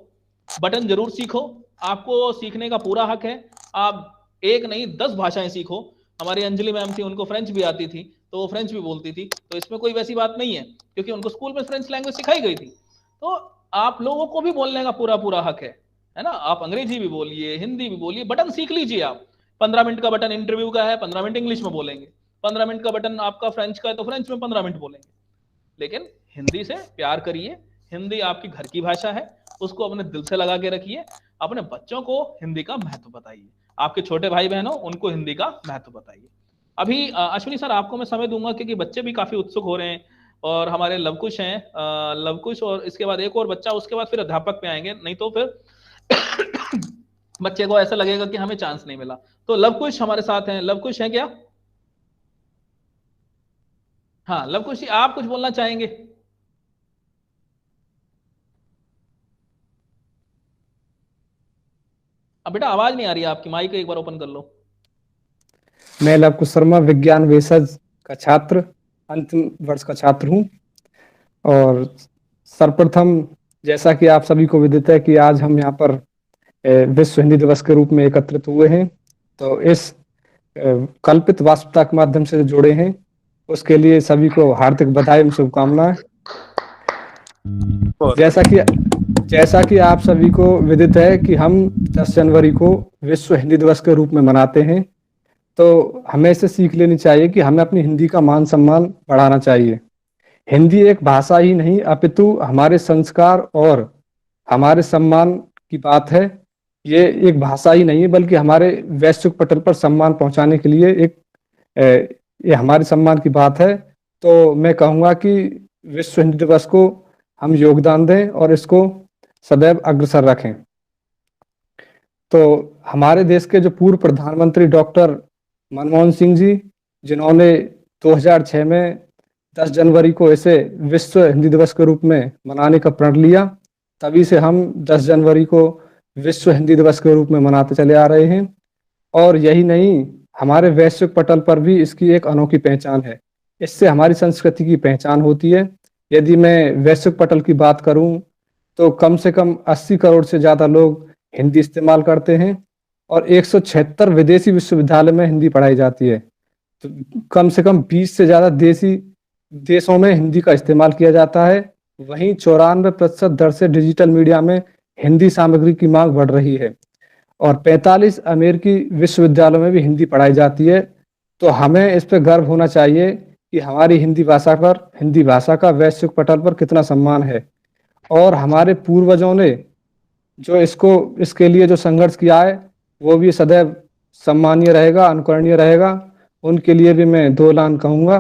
बटन जरूर सीखो, आपको सीखने का पूरा हक है। आप एक नहीं 10 भाषाएं सीखो। हमारी अंजलि मैम थी, उनको फ्रेंच भी आती थी, तो वो फ्रेंच भी बोलती थी, तो इसमें कोई वैसी बात नहीं है, क्योंकि उनको स्कूल में फ्रेंच लैंग्वेज सिखाई गई थी। तो आप लोगों को भी बोलने का पूरा पूरा हक है ना। आप अंग्रेजी भी बोलिए, हिंदी भी बोलिए, बटन सीख लीजिए आप। 15 मिनट का बटन इंटरव्यू का है, 15 मिनट इंग्लिश में बोलेंगे। 15 मिनट का बटन आपका फ्रेंच का है तो फ्रेंच में 15 मिनट बोलेंगे। लेकिन हिंदी से प्यार करिए, हिंदी आपकी घर की भाषा है, उसको अपने दिल से लगा के रखिए। अपने बच्चों को हिंदी का महत्व बताइए, आपके छोटे भाई बहनों उनको हिंदी का महत्व बताइए। अभी अश्विनी सर आपको मैं समय दूंगा, क्योंकि बच्चे भी काफी उत्सुक हो रहे हैं, और हमारे लवकुश हैं, लवकुश और इसके बाद एक और बच्चा, उसके बाद फिर अध्यापक पे आएंगे, नहीं तो फिर बच्चे को ऐसा लगेगा कि हमें चांस नहीं मिला। तो लवकुश हमारे साथ हैं। लवकुश हैं क्या? हाँ लवकुश जी, आप कुछ बोलना चाहेंगे? अब बेटा आवाज नहीं आ रही है आपकी, माइक एक बार ओपन कर लो। मैं लवकुश शर्मा विज्ञान वेशज का छात्र, अंतिम वर्ष का छात्र हूँ। और सर्वप्रथम, जैसा कि आप सभी को विदित है कि आज हम यहाँ पर विश्व हिंदी दिवस के रूप में एकत्रित हुए हैं, तो इस कल्पित वास्तविकता के माध्यम से जुड़े हैं, उसके लिए सभी को हार्दिक बधाई एवं शुभकामनाएं। जैसा कि आप सभी को विदित है कि हम 10 जनवरी को विश्व हिंदी दिवस के रूप में मनाते हैं, तो हमें इसे सीख लेनी चाहिए कि हमें अपनी हिंदी का मान सम्मान बढ़ाना चाहिए। हिंदी एक भाषा ही नहीं अपितु हमारे संस्कार और हमारे सम्मान की बात है। ये एक भाषा ही नहीं है, बल्कि हमारे वैश्विक पटल पर सम्मान पहुंचाने के लिए ये हमारे सम्मान की बात है। तो मैं कहूँगा कि विश्व हिंदी दिवस को हम योगदान दें और इसको सदैव अग्रसर रखें। तो हमारे देश के जो पूर्व प्रधानमंत्री डॉक्टर मनमोहन सिंह जी, जिन्होंने 2006 में 10 जनवरी को इसे विश्व हिंदी दिवस के रूप में मनाने का प्रण लिया, तभी से हम 10 जनवरी को विश्व हिंदी दिवस के रूप में मनाते चले आ रहे हैं। और यही नहीं, हमारे वैश्विक पटल पर भी इसकी एक अनोखी पहचान है। इससे हमारी संस्कृति की पहचान होती है। यदि मैं वैश्विक पटल की बात करूं तो कम से कम 80 करोड़ से ज़्यादा लोग हिंदी इस्तेमाल करते हैं, और 176 विदेशी विश्वविद्यालय में हिंदी पढ़ाई जाती है। तो कम से कम 20 से ज़्यादा देशों में हिंदी का इस्तेमाल किया जाता है। वहीं 94% दर से डिजिटल मीडिया में हिंदी सामग्री की मांग बढ़ रही है, और 45 अमेरिकी विश्वविद्यालयों में भी हिंदी पढ़ाई जाती है। तो हमें इस पर गर्व होना चाहिए कि हमारी हिंदी भाषा का वैश्विक पटल पर कितना सम्मान है। और हमारे पूर्वजों ने जो इसके लिए जो संघर्ष किया है, वो भी सदैव सम्मानीय रहेगा, अनुकरणीय रहेगा। उनके लिए भी मैं 2 लाइन कहूँगा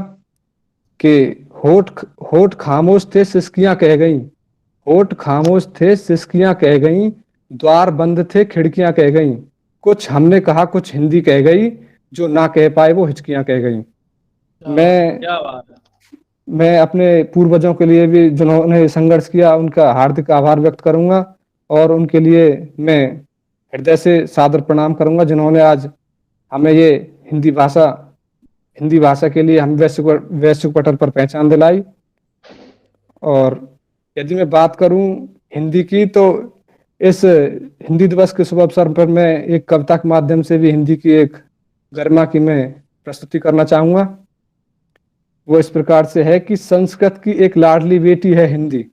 कि होठ खामोश थे सिसकियां कह गईं, होठ खामोश थे सिसकियां कह गईं, द्वार बंद थे खिड़कियां कह गईं, कुछ हमने कहा कुछ हिंदी कह गई, जो ना कह पाए वो हिचकियां कह गईं। मैं अपने पूर्वजों के लिए भी जिन्होंने संघर्ष किया उनका हार्दिक आभार व्यक्त करूंगा और उनके लिए मैं हृदय से सादर प्रणाम करूंगा जिन्होंने आज हमें ये हिंदी भाषा के लिए हम वैश्विक पटल पर पहचान दिलाई। और यदि मैं बात करूं हिंदी की तो इस हिंदी दिवस के शुभ अवसर पर मैं एक कविता के माध्यम से भी हिंदी की एक गरिमा की मैं प्रस्तुति करना चाहूंगा। वो इस प्रकार से है कि संस्कृत की एक लाडली बेटी है हिंदी,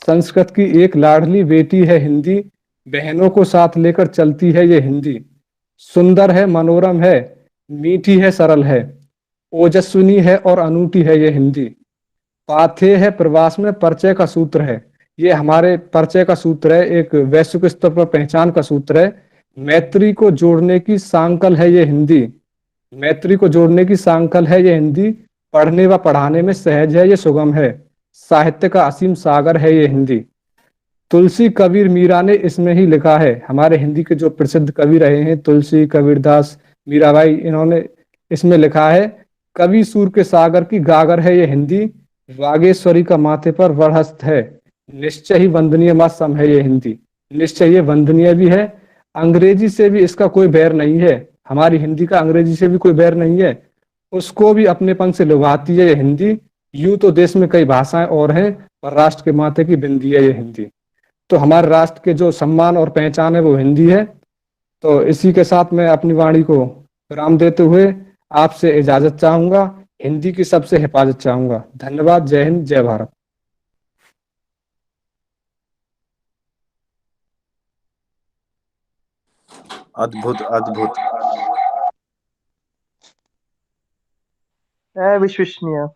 संस्कृत की एक लाडली बेटी है हिंदी, बहनों को साथ लेकर चलती है ये हिंदी। सुंदर है, मनोरम है, मीठी है, सरल है, ओजस्विनी है और अनूठी है ये हिंदी। पाथेय है, प्रवास में परिचय का सूत्र है, ये हमारे परिचय का सूत्र है, एक वैश्विक स्तर पर पहचान का सूत्र है। मैत्री को जोड़ने की सांकल है ये हिंदी, मैत्री को जोड़ने की सांकल है ये हिंदी। पढ़ने व पढ़ाने में सहज है ये सुगम है, साहित्य का असीम सागर है ये हिंदी। तुलसी कबीर मीरा ने इसमें ही लिखा है, हमारे हिंदी के जो प्रसिद्ध कवि रहे हैं तुलसी, कबीरदास, मीराबाई, इन्होंने इसमें लिखा है, कवि सूर के सागर की गागर है ये हिंदी, वागेश्वरी का माथे पर वरहस्त है, निश्चय ही वंदनीय मातसम है ये हिंदी। निश्चय ये वंदनीय भी है, अंग्रेजी से भी इसका कोई बैर नहीं है, हमारी हिंदी का अंग्रेजी से भी कोई बैर नहीं है, उसको भी अपनेपन से लुभाती है ये हिंदी। यूं तो देश में कई भाषाएं और हैं पर राष्ट्र के माथे की बिंदी है ये हिंदी। तो हमारे राष्ट्र के जो सम्मान और पहचान है वो हिंदी है। तो इसी के साथ मैं अपनी वाणी को विराम देते हुए आपसे इजाजत चाहूंगा, हिंदी की सबसे हिफाजत चाहूंगा। धन्यवाद। जय हिंद, जय भारत। अद्भुत अद्भुत, विश्वसनीय।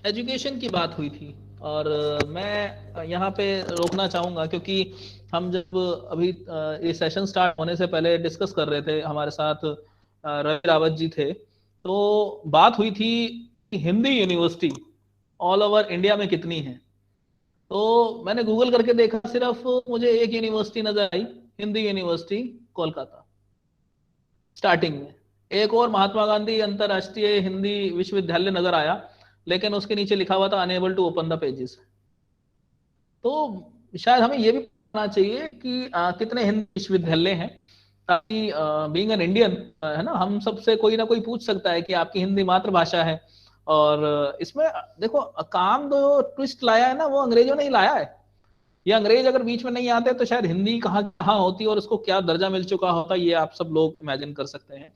एजुकेशन की बात हुई थी और मैं यहाँ पे रोकना चाहूंगा क्योंकि हम जब अभी ये सेशन स्टार्ट होने से पहले डिस्कस कर रहे थे, हमारे साथ रवि रावत जी थे, तो बात हुई थी कि Hindi university all over India में कितनी है। तो मैंने गूगल करके देखा, सिर्फ मुझे एक यूनिवर्सिटी नजर आई, हिंदी यूनिवर्सिटी कोलकाता स्टार्टिंग में। एक और महात्मा गांधी अंतरराष्ट्रीय हिंदी विश्वविद्यालय नजर आया, लेकिन उसके नीचे लिखा हुआ था unable to open the pages. तो शायद हमें ये भी पता चाहिए कि कितने हिंदी विश्वविद्यालय हैं, ताकि बीइंग एन इंडियन है ना, हम सबसे कोई ना कोई पूछ सकता है कि आपकी हिंदी मातृभाषा है। और इसमें देखो काम जो ट्विस्ट लाया है ना, वो अंग्रेजों ने ही लाया है। ये अंग्रेज अगर बीच में नहीं आते तो शायद हिंदी कहाँ कहाँ होती और उसको क्या दर्जा मिल चुका होता, ये आप सब लोग इमेजिन कर सकते हैं।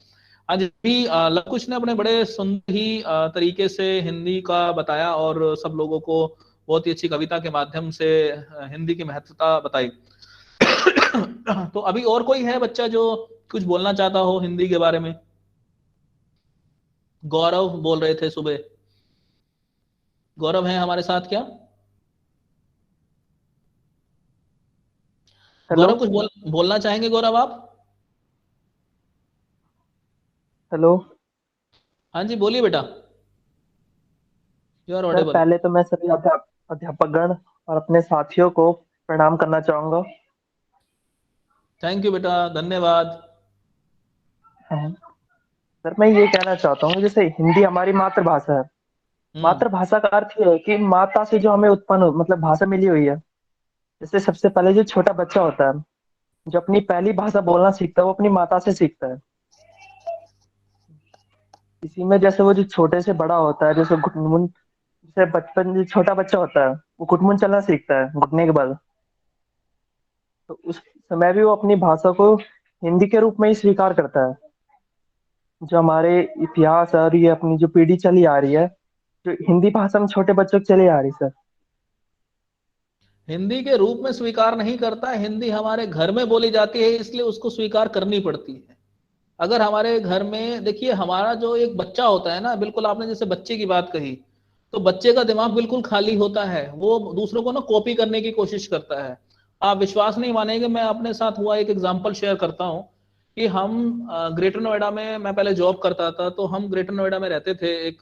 आज भी लवकुश ने अपने बड़े सुंदर ही तरीके से हिंदी का बताया और सब लोगों को बहुत ही अच्छी कविता के माध्यम से हिंदी की महत्वता बताई। तो अभी और कोई है बच्चा जो कुछ बोलना चाहता हो हिंदी के बारे में? गौरव बोल रहे थे सुबह, गौरव है हमारे साथ क्या? गौरव कुछ बोलना चाहेंगे गौरव आप? हेलो, हाँ जी बोलिए बेटा। You are audible. पहले तो मैं सभी अध्यापकगण और अपने साथियों को प्रणाम करना चाहूंगा। थैंक यू बेटा, धन्यवाद। सर मैं ये कहना चाहता हूँ, जैसे हिंदी हमारी मातृभाषा है, मातृभाषा का अर्थ ये है कि माता से जो हमें उत्पन्न मतलब भाषा मिली हुई है। जैसे सबसे पहले जो छोटा बच्चा होता है जो अपनी पहली भाषा बोलना सीखता है वो अपनी माता से सीखता है। इसी में जैसे वो जो छोटे से बड़ा होता है, जैसे घुटमुन, जैसे बचपन जो छोटा बच्चा होता है वो घुटमुन चलना सीखता है घुटने के बल, तो उस समय भी वो अपनी भाषा को हिंदी के रूप में ही स्वीकार करता है। जो हमारे इतिहास और ये अपनी जो पीढ़ी चली आ रही है, जो हिंदी भाषा में छोटे बच्चों की चली आ रही सर, हिंदी के रूप में स्वीकार नहीं करता। हिंदी हमारे घर में बोली जाती है, इसलिए उसको स्वीकार करनी पड़ती है। अगर हमारे घर में देखिए, हमारा जो एक बच्चा होता है ना, बिल्कुल आपने जैसे बच्चे की बात कही, तो बच्चे का दिमाग बिल्कुल खाली होता है, वो दूसरों को ना कॉपी करने की कोशिश करता है। आप विश्वास नहीं मानेंगे, मैं अपने साथ हुआ एक एग्जांपल शेयर करता हूँ कि हम ग्रेटर नोएडा में, मैं पहले जॉब करता था, तो हम ग्रेटर नोएडा में रहते थे एक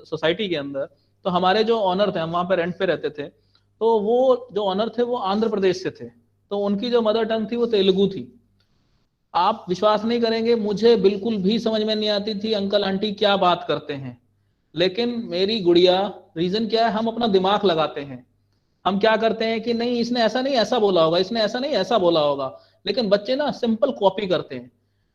सोसाइटी के अंदर। तो हमारे जो ऑनर थे, हम वहाँ पे रेंट पे रहते थे, तो वो जो ऑनर थे वो आंध्र प्रदेश से थे, तो उनकी जो मदर टंग थी वो तेलुगु थी। आप विश्वास नहीं करेंगे, मुझे बिल्कुल भी समझ में नहीं आती थी अंकल आंटी क्या बात करते हैं, लेकिन मेरी गुड़िया, रीजन क्या है, हम अपना दिमाग लगाते हैं, हम क्या करते हैं कि नहीं इसने ऐसा नहीं ऐसा बोला होगा, इसने ऐसा नहीं ऐसा बोला होगा, लेकिन बच्चे ना सिंपल कॉपी करते हैं।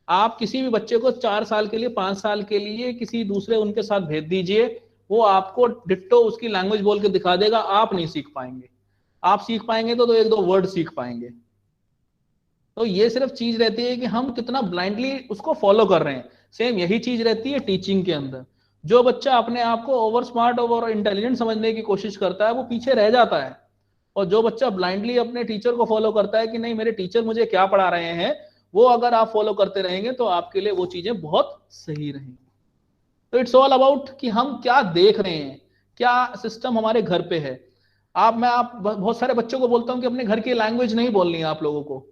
आप किसी भी बच्चे को 4 साल के लिए 5 साल के लिए किसी दूसरे उनके साथ भेज दीजिए, वो आपको डिट्टो उसकी लैंग्वेज बोल के दिखा देगा, आप नहीं सीख पाएंगे। आप सीख पाएंगे तो 1-2 वर्ड सीख पाएंगे। तो ये सिर्फ चीज रहती है कि हम कितना ब्लाइंडली उसको फॉलो कर रहे हैं। सेम यही चीज रहती है टीचिंग के अंदर। जो बच्चा अपने आप को ओवर स्मार्ट ओवर इंटेलिजेंट समझने की कोशिश करता है वो पीछे रह जाता है, और जो बच्चा ब्लाइंडली अपने टीचर को फॉलो करता है कि नहीं मेरे टीचर मुझे क्या पढ़ा रहे हैं, वो अगर आप फॉलो करते रहेंगे तो आपके लिए वो चीजें बहुत सही रहेंगी। तो इट्स ऑल अबाउट कि हम क्या देख रहे हैं, क्या सिस्टम हमारे घर पे है। मैं बहुत सारे बच्चों को बोलता हूं कि अपने घर की लैंग्वेज नहीं बोलनी है आप लोगों को,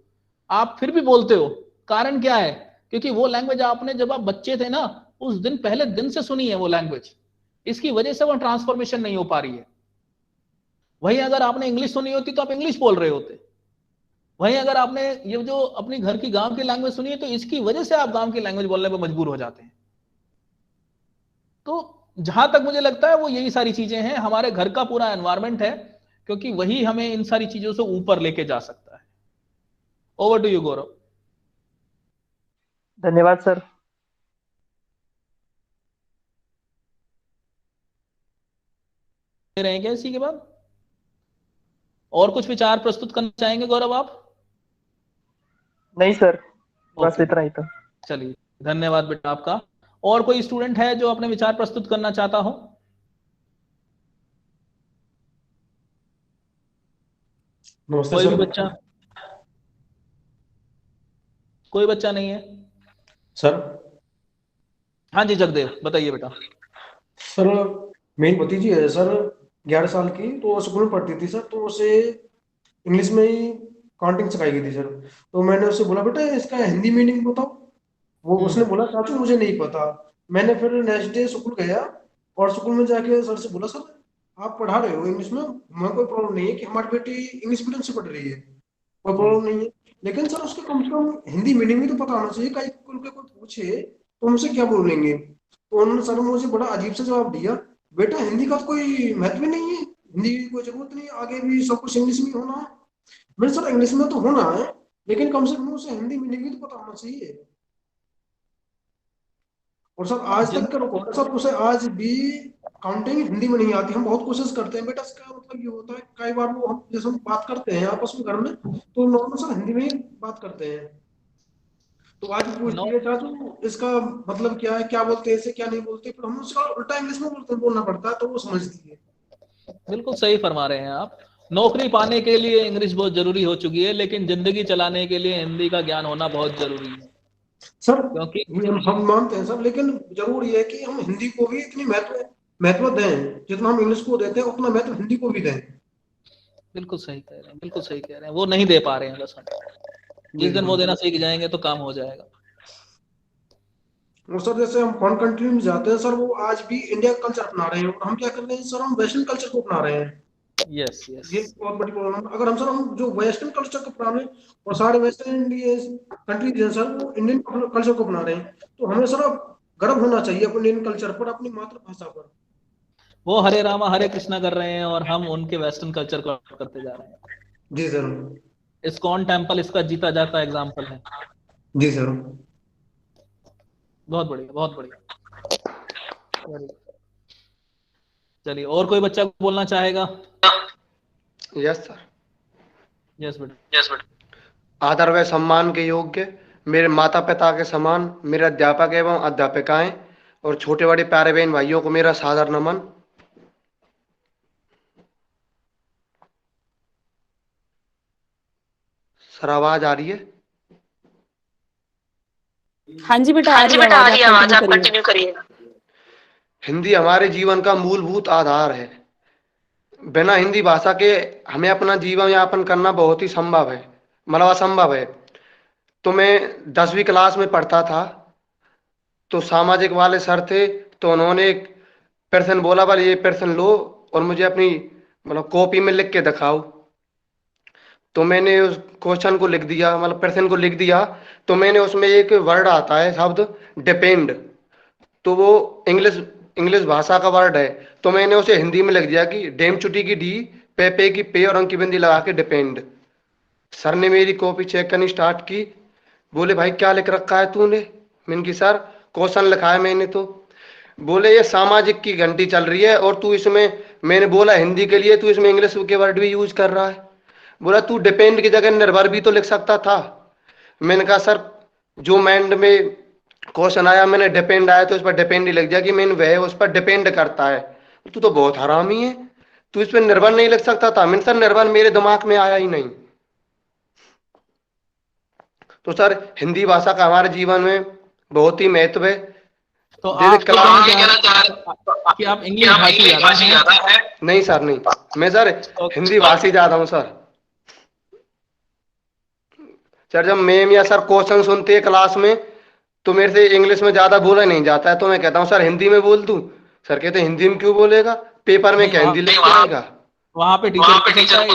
आप फिर भी बोलते हो। कारण क्या है? क्योंकि वो लैंग्वेज आपने जब आप बच्चे थे ना उस दिन पहले दिन से सुनी है वो लैंग्वेज, इसकी वजह से वो ट्रांसफॉर्मेशन नहीं हो पा रही है। वहीं अगर आपने इंग्लिश सुनी होती तो आप इंग्लिश बोल रहे होते। वहीं अगर आपने ये जो अपनी घर की गांव की लैंग्वेज सुनी है तो इसकी वजह से आप गांव की लैंग्वेज बोलने पर मजबूर हो जाते हैं। तो जहां तक मुझे लगता है वो यही सारी चीजें हैं, हमारे घर का पूरा एनवायरमेंट है, क्योंकि वही हमें इन सारी चीजों से ऊपर लेके जा सकता है। ओवर टू यू गौरव। धन्यवाद सर। रहे क्या इसी के बाद और कुछ विचार प्रस्तुत करना चाहेंगे गौरव आप? नहीं सर, बस इतना ही था। चलिए धन्यवाद बेटा आपका। और कोई स्टूडेंट है जो अपने विचार प्रस्तुत करना चाहता हो? नमस्ते कोई भी सर। बच्चा? कोई बच्चा नहीं है सर? हाँ जी जगदेव बताइए बेटा। सर मेरी भतीजी है सर, 11 साल की, तो स्कूल में पढ़ती थी सर, तो उसे इंग्लिश में ही काउंटिंग सिखाई गई थी सर। तो मैंने उससे बोला बेटा इसका हिंदी मीनिंग बताओ। वो उसने बोला चाचू मुझे नहीं पता। मैंने फिर नेक्स्ट डे स्कूल गया और स्कूल में जाके सर से बोला सर आप पढ़ा रहे हो इंग्लिश में, हमें कोई प्रॉब्लम नहीं है कि हमारी बेटी इंग्लिश मीडियम से पढ़ रही है, कोई प्रॉब्लम नहीं है, लेकिन सर उसके कम से कम हिंदी मीनिंग भी तो पता होना चाहिए। कहीं कोई पूछे तो उनसे क्या बोलेंगे। तो उन्होंने सर मुझे बड़ा अजीब सा जवाब दिया, बेटा हिंदी का कोई महत्व नहीं है, हिंदी की कोई जरूरत नहीं, आगे भी सब कुछ इंग्लिश में होना है। मैंने सर इंग्लिश में तो होना है लेकिन कम से कम उसे हिंदी मीनिंग भी तो पता होना चाहिए। और सर आज तक का रिकॉर्ड सर उसे आज भी काउंटिंग हिंदी में नहीं आती। हम बहुत कोशिश करते हैं बेटा, इसका मतलब ये होता है कई बार वो हम जैसे हम बात करते हैं आपस में घर में तो नॉर्मल सर हिंदी में ही बात करते हैं। तो आज पूछती है चाचू इसका मतलब क्या है, क्या बोलते हैं इसे, क्या नहीं बोलते, फिर हम उसका उल्टा इंग्लिश में बोलना पड़ता है तो वो समझती है। बिल्कुल सही फरमा रहे हैं आप। नौकरी पाने के लिए इंग्लिश बहुत जरूरी हो चुकी है, लेकिन जिंदगी चलाने के लिए हिंदी का ज्ञान होना बहुत जरूरी है सर। क्योंकि हम मानते हैं सब, लेकिन जरूर ये है कि हम हिंदी को भी इतनी महत्व दें जितना हम इंग्लिश को देते हैं उतना महत्व हिंदी को भी दें। बिल्कुल सही कह रहे हैं, बिल्कुल सही कह रहे हैं। वो नहीं दे पा रहे हैं बस, जिस दिन वो देना सीख जाएंगे तो काम हो जाएगा। और सर जैसे हम फॉरेन कंट्री में जाते हैं सर, वो आज भी इंडिया का कल्चर अपना रहे हैं और हम क्या कर रहे हैं सर, हम वेस्टर्न कल्चर को अपना रहे हैं। यस यस, ये बहुत बड़ी प्रॉब्लम। अगर हम जो वेस्टर्न कल्चर को अपना रहे हैं और सारे वेस्टर्न इंडियन कंट्रीज हैं सर वो इंडियन कल्चर को अपना रहे हैं, तो हमें सर गर्व होना चाहिए अपने इंडियन कल्चर पर, अपनी मातृभाषा पर। वो हरे रामा हरे कृष्णा कर रहे हैं और हम उनके वेस्टर्न कल्चर को करते जा रहे हैं। जी सर। इस्कॉन टेम्पल इसका जीता जाता एग्जाम्पल है। जी सर। बहुत बढ़िया, बहुत बढ़िया। चलिए और कोई बच्चा बोलना चाहेगा? Yes sir. यस बेटा। आदर व सम्मान के योग्य मेरे माता पिता के समान मेरे अध्यापक एवं अध्यापिकाएं और छोटे बड़े प्यारे बहन भाइयों को मेरा सादर नमन। सर आवाज आ रही है? हाँ जी बेटा, आ रही है आवाज, आप कंटिन्यू करिए। हिंदी हमारे जीवन का मूलभूत आधार है। बिना हिंदी भाषा के हमें अपना जीवन यापन करना बहुत ही संभव है, मतलब असंभव है। तो मैं 10वीं क्लास में पढ़ता था तो सामाजिक वाले सर थे, तो उन्होंने एक प्रश्न बोला, बोले ये प्रश्न लो और मुझे अपनी मतलब कॉपी में लिख के दिखाओ। तो मैंने उस क्वेश्चन को लिख दिया, मतलब प्रश्न को लिख दिया। तो मैंने उसमें एक वर्ड आता है शब्द डिपेंड, तो वो इंग्लिश भाषा का वर्ड है, तो मैंने उसे हिंदी में लिख दिया कि डेम चुटी की डी, पे की पे और अंक की बिंदी लगा के डिपेंड। सर ने मेरी कॉपी चेक करनी स्टार्ट की, बोले भाई क्या लिख रखा है तूने? मैंने की सर क्वेश्चन लिखा है मैंने तो। बोले ये सामाजिक की घंटी चल रही है और तू इसमें, मैंने बोला हिंदी के लिए, तू इसमें इंग्लिश के वर्ड भी यूज कर रहा है। बोला तू डिपेंड की जगह निर्भर भी तो लिख सकता था। मैंने कहा सर जो माइंड में क्वेश्चन आया, मैंने डिपेंड आया तो उस पर डिपेंड ही लिख दिया कि मैंने वह उस पर डिपेंड करता है। तू तो बहुत हरामी है, तू इस पर निर्भर नहीं लिख सकता था। मैंने सर निर्भर मेरे दिमाग में आया ही नहीं। तो सर हिंदी भाषा का हमारे जीवन में बहुत ही महत्व है। तो आप कहना चाह रहे कि आप इंग्लिश भाषी ज्यादा हैं? नहीं सर नहीं, मैं सर हिंदी भाषी ज्यादा हूँ सर। सर जब मैम या सर क्वेश्चन सुनते हैं क्लास में तो मेरे से इंग्लिश में ज्यादा बोला नहीं जाता है, तो मैं कहता हूँ सर हिंदी में बोल दूं। सर कहते हैं हिंदी में क्यों बोलेगा, पेपर में क्या हिंदी लिख के आएगा? वहां पे टीचर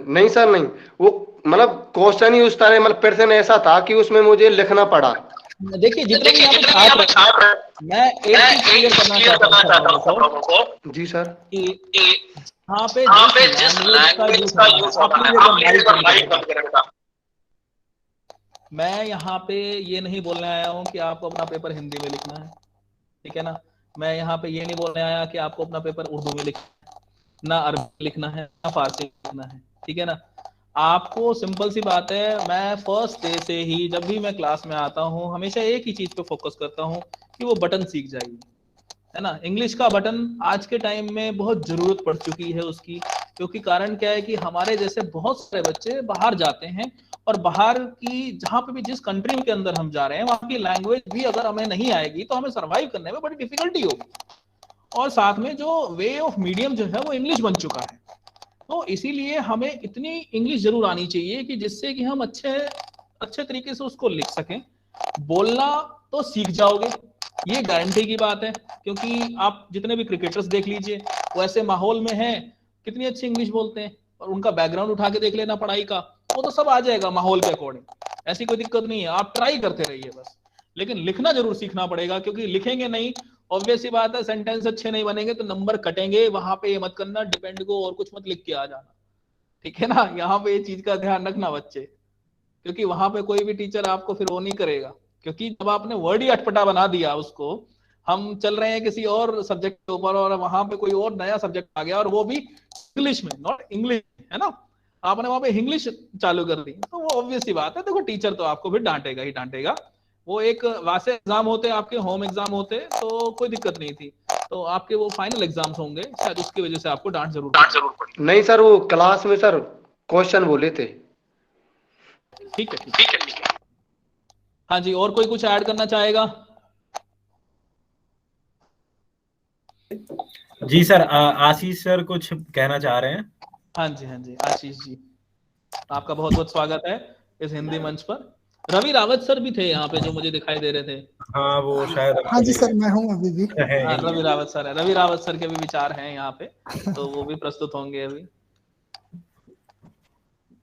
नहीं सर नहीं, वो मतलब क्वेश्चन ही उस तरह, मतलब प्रश्न ऐसा था कि उसमें मुझे लिखना पड़ा। देखिए जितने भी यहाँ पे छात्र हैं, मैं एक चीज क्लियर करना चाहता हूँ आप लोगों को। जी सर। कि यहाँ पे जिस लैंग्वेज का यूज होता है, मैं यहाँ पे ये नहीं बोलने आया हूँ कि आपको अपना पेपर हिंदी में लिखना है, ठीक है ना। मैं यहाँ पे ये नहीं बोलने आया कि आपको अपना पेपर उर्दू में लिखना है, ना अरबी लिखना है, ना फारसी लिखना है, ठीक है ना। आपको सिंपल सी बात है, मैं फर्स्ट डे से ही जब भी मैं क्लास में आता हूँ हमेशा एक ही चीज पे फोकस करता हूँ कि वो बटन सीख जाइए, है ना। इंग्लिश का बटन आज के टाइम में बहुत जरूरत पड़ चुकी है उसकी, क्योंकि कारण क्या है कि हमारे जैसे बहुत सारे बच्चे बाहर जाते हैं और बाहर की जहाँ पे भी जिस कंट्री के अंदर हम जा रहे हैं वहाँ की लैंग्वेज भी अगर हमें नहीं आएगी तो हमें सर्वाइव करने में बड़ी डिफिकल्टी होगी। और साथ में जो वे ऑफ मीडियम जो है वो इंग्लिश बन चुका है, तो इसीलिए हमें इतनी इंग्लिश जरूर आनी चाहिए कि जिससे कि हम अच्छे तरीके से उसको लिख सकें। बोलना तो सीख जाओगे, ये गारंटी की बात है, क्योंकि आप जितने भी क्रिकेटर्स देख लीजिए वो ऐसे माहौल में हैं, कितनी अच्छी इंग्लिश बोलते हैं, और उनका बैकग्राउंड उठा के देख लेना पढ़ाई का, वो तो सब आ जाएगा माहौल के अकॉर्डिंग, ऐसी कोई दिक्कत नहीं है। आप ट्राई करते रहिए बस, लेकिन लिखना जरूर सीखना पड़ेगा, क्योंकि लिखेंगे नहीं, ऑब्वियस सी बात है, सेंटेंस अच्छे नहीं बनेंगे तो नंबर कटेंगे। वहां पे ये मत करना डिपेंड को और कुछ मत लिख के आ जाना, ठीक है ना। यहाँ पे ये चीज का ध्यान रखना बच्चे, क्योंकि वहां पे कोई भी टीचर आपको फिर वो नहीं करेगा, क्योंकि जब आपने वर्ड ही अटपटा बना दिया उसको, हम चल रहे हैं किसी और सब्जेक्ट के ऊपर और वहां पे कोई और नया सब्जेक्ट आ गया और वो भी इंग्लिश में, नॉट इंग्लिश, है ना, आपने वहां पे इंग्लिश चालू कर दी, तो वो ऑब्वियस सी बात है, देखो टीचर तो आपको फिर डांटेगा ही डांटेगा। वो एक वैसे एग्जाम होते, आपके होम एग्जाम होते तो कोई दिक्कत नहीं थी, तो आपके वो फाइनल एग्जाम्स होंगे, शायद उसकी वजह से आपको डांट जरूर पड़ी। नहीं सर, वो क्लास में सर क्वेश्चन बोले थे। ठीक है। हाँ जी, और कोई कुछ ऐड करना चाहेगा? जी सर, आशीष सर कुछ कहना चाह रहे हैं। हाँ जी, आशीष जी, आपका बहुत बहुत स्वागत है इस हिंदी मंच पर। रवि रावत सर भी थे यहाँ पे जो मुझे दिखाई दे रहे थे। हाँ वो शायद। हाँ जी सर, मैं हूँ अभी भी। हाँ, रवि रावत सर है, रवि रावत सर के भी विचार हैं यहाँ पे, तो वो भी प्रस्तुत होंगे अभी।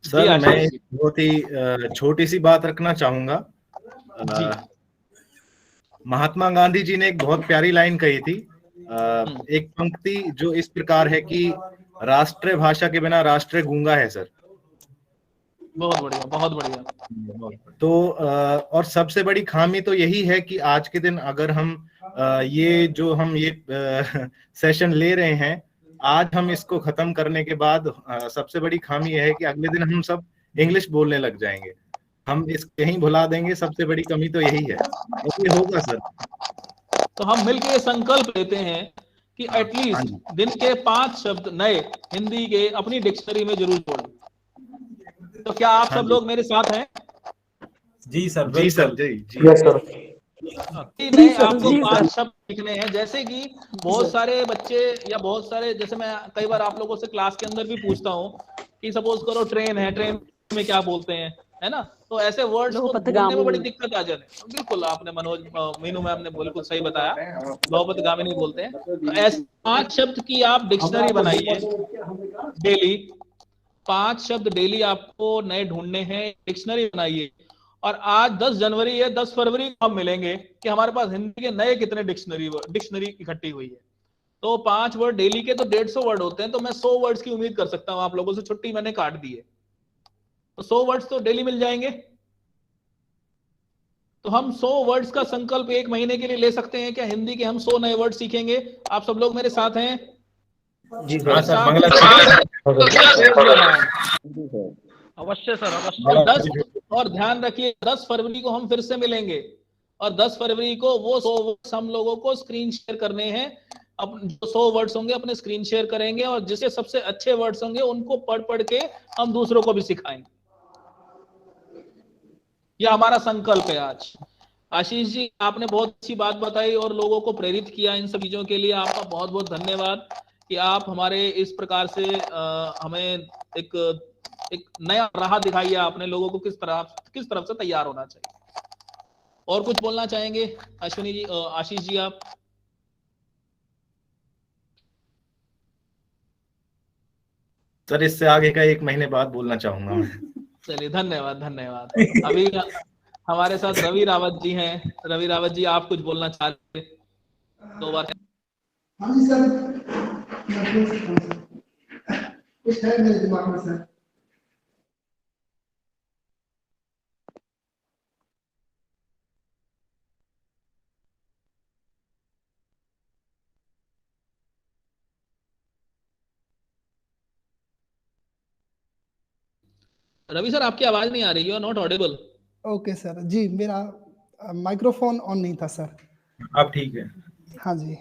सर मैं बहुत ही छोटी सी बात रखना चाहूंगा। महात्मा गांधी जी ने एक बहुत प्यारी लाइन कही थी, एक पंक्ति जो इस प्रकार है कि राष्ट्रीय भाषा के बिना राष्ट्र गूंगा है। सर बहुत बढ़िया, बहुत बढ़िया। तो और सबसे बड़ी खामी तो यही है कि आज के दिन अगर हम ये सेशन ले रहे हैं, आज हम इसको खत्म करने के बाद सबसे बड़ी खामी यह है कि अगले दिन हम सब इंग्लिश बोलने लग जाएंगे, हम इसको यहीं भुला देंगे। सबसे बड़ी कमी तो यही है, और ये होगा सर। तो हम मिलकर ये संकल्प लेते हैं कि एटलीस्ट दिन के 5 शब्द नए हिंदी के अपनी डिक्शनरी में जरूर जोड़ें। तो क्या आप सब लोग मेरे साथ हैं? जी सर, जी सर, जी यस सर। नहीं, आपको 5 शब्द लिखने हैं, जैसे कि बहुत सारे बच्चे या बहुत सारे, जैसे मैं कई बार आप लोगों से क्लास के अंदर भी पूछता हूँ कि सपोज करो ट्रेन है, ट्रेन में क्या बोलते हैं, है ना, तो ऐसे वर्ड्स को बोलने में बड़ी दिक्कत आ जाती है। बिल्कुल आपने मीनू मैम ने बिल्कुल सही बताया, लोपथगामिनी बोलते हैं। तो ऐसे 5 शब्द की आप डिक्शनरी बनाइए डेली, 5 शब्द डेली आपको नए ढूंढने हैं, डिक्शनरी बनाइए। और आज 10 जनवरी है, 10 फरवरी को हम मिलेंगे कि हमारे पास हिंदी के नए कितने डिक्शनरी इकट्ठी हुई है। तो 5 वर्ड डेली के तो 150 वर्ड होते हैं, तो मैं 100 वर्ड्स की उम्मीद कर सकता हूं आप लोगों से। छुट्टी मैंने काट दी है, तो 100 वर्ड्स तो डेली मिल जाएंगे। तो हम 100 वर्ड्स का संकल्प 1 महीने के लिए ले सकते हैं क्या? हिंदी के हम 100 नए वर्ड सीखेंगे। आप सब लोग मेरे साथ हैं? जी सर, अवश्य सर, अवश्य। और ध्यान रखिए 10 फरवरी को हम फिर से मिलेंगे, और 10 फरवरी को वो 100 वर्ड्स हम लोगों को स्क्रीन शेयर करने हैं। अब जो 100 वर्ड्स होंगे अपने स्क्रीन शेयर करेंगे, और जिसके सबसे अच्छे वर्ड्स होंगे उनको पढ़ पढ़ के हम दूसरों को भी सिखाएंगे। यह हमारा संकल्प है आज। आशीष जी, आपने बहुत अच्छी बात बताई और लोगों को प्रेरित किया इन सब चीजों के लिए। आपका बहुत बहुत धन्यवाद कि आप हमारे इस प्रकार से हमें एक नया राह दिखाई है आपने लोगों को किस तरफ से तैयार होना चाहिए। और कुछ बोलना चाहेंगे अश्विनी जी, आशीष जी आप? सर, इससे आगे का 1 महीने बाद बोलना चाहूंगा मैं। चलिए, धन्यवाद धन्यवाद। अभी हमारे साथ रवि रावत जी हैं। रवि रावत जी, आप कुछ बोलना चाहते? 2 बार। हाँ जी सर, कुछ है मेरे दिमाग में सर। रवि सर, आपकी आवाज नहीं आ रही, you are not audible. Okay sir ji, मेरा माइक्रोफोन ऑन नहीं था सर। अब ठीक है। हाँ जी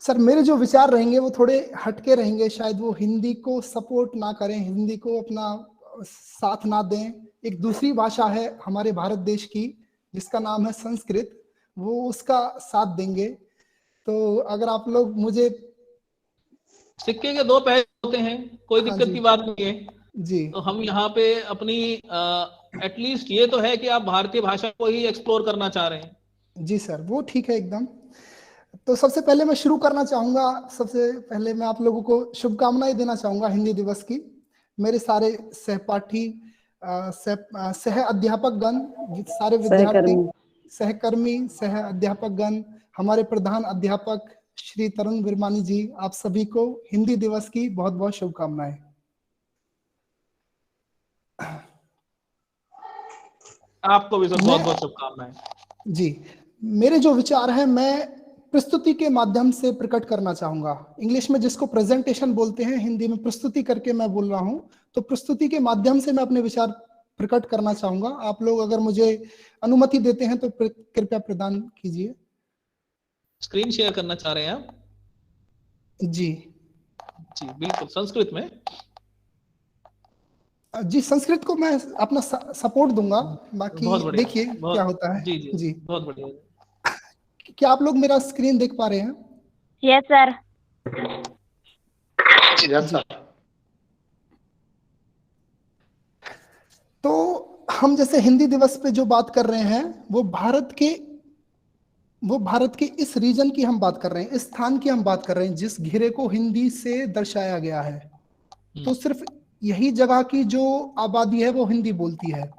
सर, मेरे जो विचार रहेंगे वो थोड़े हटके रहेंगे। शायद वो हिंदी को सपोर्ट ना करें, हिंदी को अपना साथ ना दें। एक दूसरी भाषा है हमारे भारत देश की जिसका नाम है संस्कृत, वो उसका साथ देंगे। तो अगर आप लोग मुझे, सिक्के के 2 पहलू होते हैं, कोई दिक्कत की बात नहीं है जी। तो हम यहाँ पे अपनी एटलीस्ट ये तो है कि आप भारतीय भाषा को ही एक्सप्लोर करना चाह रहे हैं। जी सर, वो ठीक है एकदम। तो सबसे पहले मैं शुरू करना चाहूंगा। सबसे पहले मैं आप लोगों को शुभकामनाएं देना चाहूंगा हिंदी दिवस की। मेरे सारे सहपाठी, सह अध्यापक गण, सारे विद्यार्थी, सहकर्मी, सह अध्यापक गण, हमारे प्रधान अध्यापक श्री तरुण विरमानी जी, आप सभी को हिंदी दिवस की बहुत बहुत शुभकामनाएं। आपको भी बहुत बहुत शुभकामनाएं। जी, मेरे जो विचार हैं मैं प्रस्तुति के माध्यम से प्रकट करना चाहूंगा। इंग्लिश में जिसको प्रेजेंटेशन बोलते हैं, हिंदी में प्रस्तुति करके मैं बोल रहा हूं। तो प्रस्तुति के माध्यम से मैं अपने विचार प्रकट करना चाहूंगा। आप लोग अगर मुझे अनुमति देते हैं तो कृपया प्रदान कीजिए। स्क्रीन शेयर करना चाह रहे हैं आप? जी जी बिल्कुल, संस्कृत में। जी, संस्कृत को मैं अपना सपोर्ट दूंगा, बाकी देखिए क्या होता है। जी जी जी, बहुत बढ़िया। क्या आप लोग मेरा स्क्रीन देख पा रहे हैं? Yes sir. तो हम जैसे हिंदी दिवस पे जो बात कर रहे हैं वो भारत के इस रीजन की हम बात कर रहे हैं, इस स्थान की हम बात कर रहे हैं जिस घेरे को हिंदी से दर्शाया गया है। तो सिर्फ यही जगह की जो आबादी है वो हिंदी बोलती है।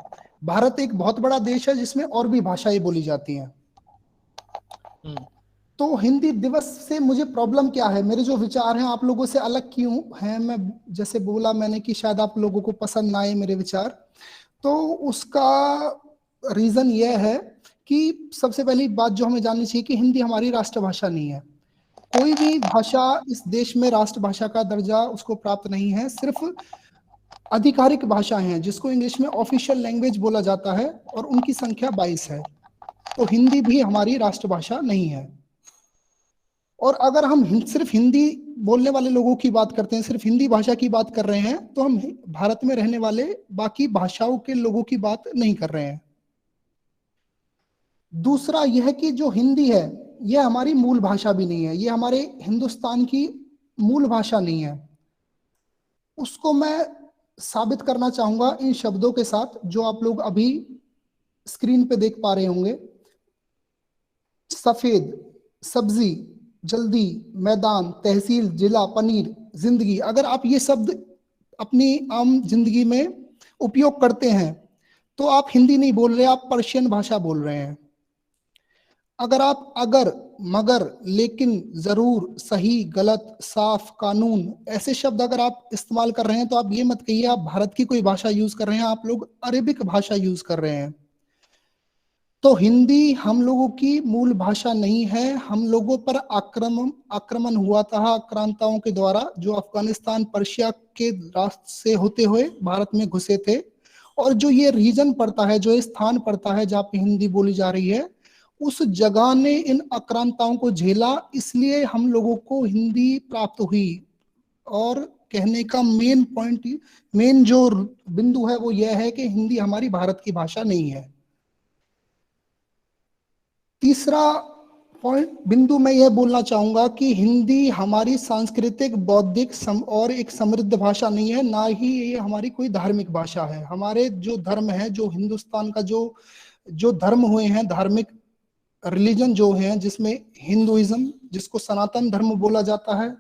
भारत एक बहुत बड़ा देश है जिसमें और भी भाषाएं बोली जाती हैं। तो हिंदी दिवस से मुझे प्रॉब्लम क्या है, मेरे जो विचार हैं आप लोगों से अलग क्यों हैं, मैं जैसे बोला मैंने कि शायद आप लोगों को पसंद ना आए मेरे विचार। तो उसका रीजन यह है कि सबसे पहली बात जो हमें जाननी चाहिए कि हिंदी हमारी राष्ट्रभाषा नहीं है। कोई भी भाषा इस देश में राष्ट्रभाषा का दर्जा उसको प्राप्त नहीं है। सिर्फ आधिकारिक भाषाएं हैं जिसको इंग्लिश में ऑफिशियल लैंग्वेज बोला जाता है, और उनकी संख्या 22 है। तो हिंदी भी हमारी राष्ट्रभाषा नहीं है। और अगर हम सिर्फ हिंदी बोलने वाले लोगों की बात करते हैं, सिर्फ हिंदी भाषा की बात कर रहे हैं, तो हम भारत में रहने वाले बाकी भाषाओं के लोगों की बात नहीं कर रहे हैं। दूसरा यह कि जो हिंदी है यह हमारी मूल भाषा भी नहीं है, यह हमारे हिंदुस्तान की मूल भाषा नहीं है। उसको मैं साबित करना चाहूंगा इन शब्दों के साथ जो आप लोग अभी स्क्रीन पे देख पा रहे होंगे। सफेद, सब्जी, जल्दी, मैदान, तहसील, जिला, पनीर, जिंदगी। अगर आप ये शब्द अपनी आम जिंदगी में उपयोग करते हैं, तो आप हिंदी नहीं बोल रहे, आप पर्शियन भाषा बोल रहे हैं। अगर, मगर, लेकिन, जरूर, सही, गलत, साफ, कानून, ऐसे शब्द अगर आप इस्तेमाल कर रहे हैं तो आप ये मत कहिए आप भारत की कोई भाषा यूज कर रहे हैं, आप लोग अरेबिक भाषा यूज कर रहे हैं। तो हिंदी हम लोगों की मूल भाषा नहीं है। हम लोगों पर आक्रमण हुआ था आक्रांताओं के द्वारा, जो अफगानिस्तान पर्शिया के रास्ते से होते हुए भारत में घुसे थे। और जो ये रीजन पड़ता है, जो स्थान पड़ता है जहाँ पे हिंदी बोली जा रही है, उस जगह ने इन आक्रांताओं को झेला, इसलिए हम लोगों को हिंदी प्राप्त हुई। और कहने का मेन जो बिंदु है वो यह है कि हिंदी हमारी भारत की भाषा नहीं है। तीसरा बिंदु मैं यह बोलना चाहूंगा कि हिंदी हमारी सांस्कृतिक, बौद्धिक और एक समृद्ध भाषा नहीं है, ना ही ये हमारी कोई धार्मिक भाषा है। हमारे जो धर्म है, जो हिंदुस्तान का जो धर्म हुए हैं, धार्मिक रिलीजन जो है, जिसमें हिंदुइज्म, जिसको सनातन धर्म बोला जाता है,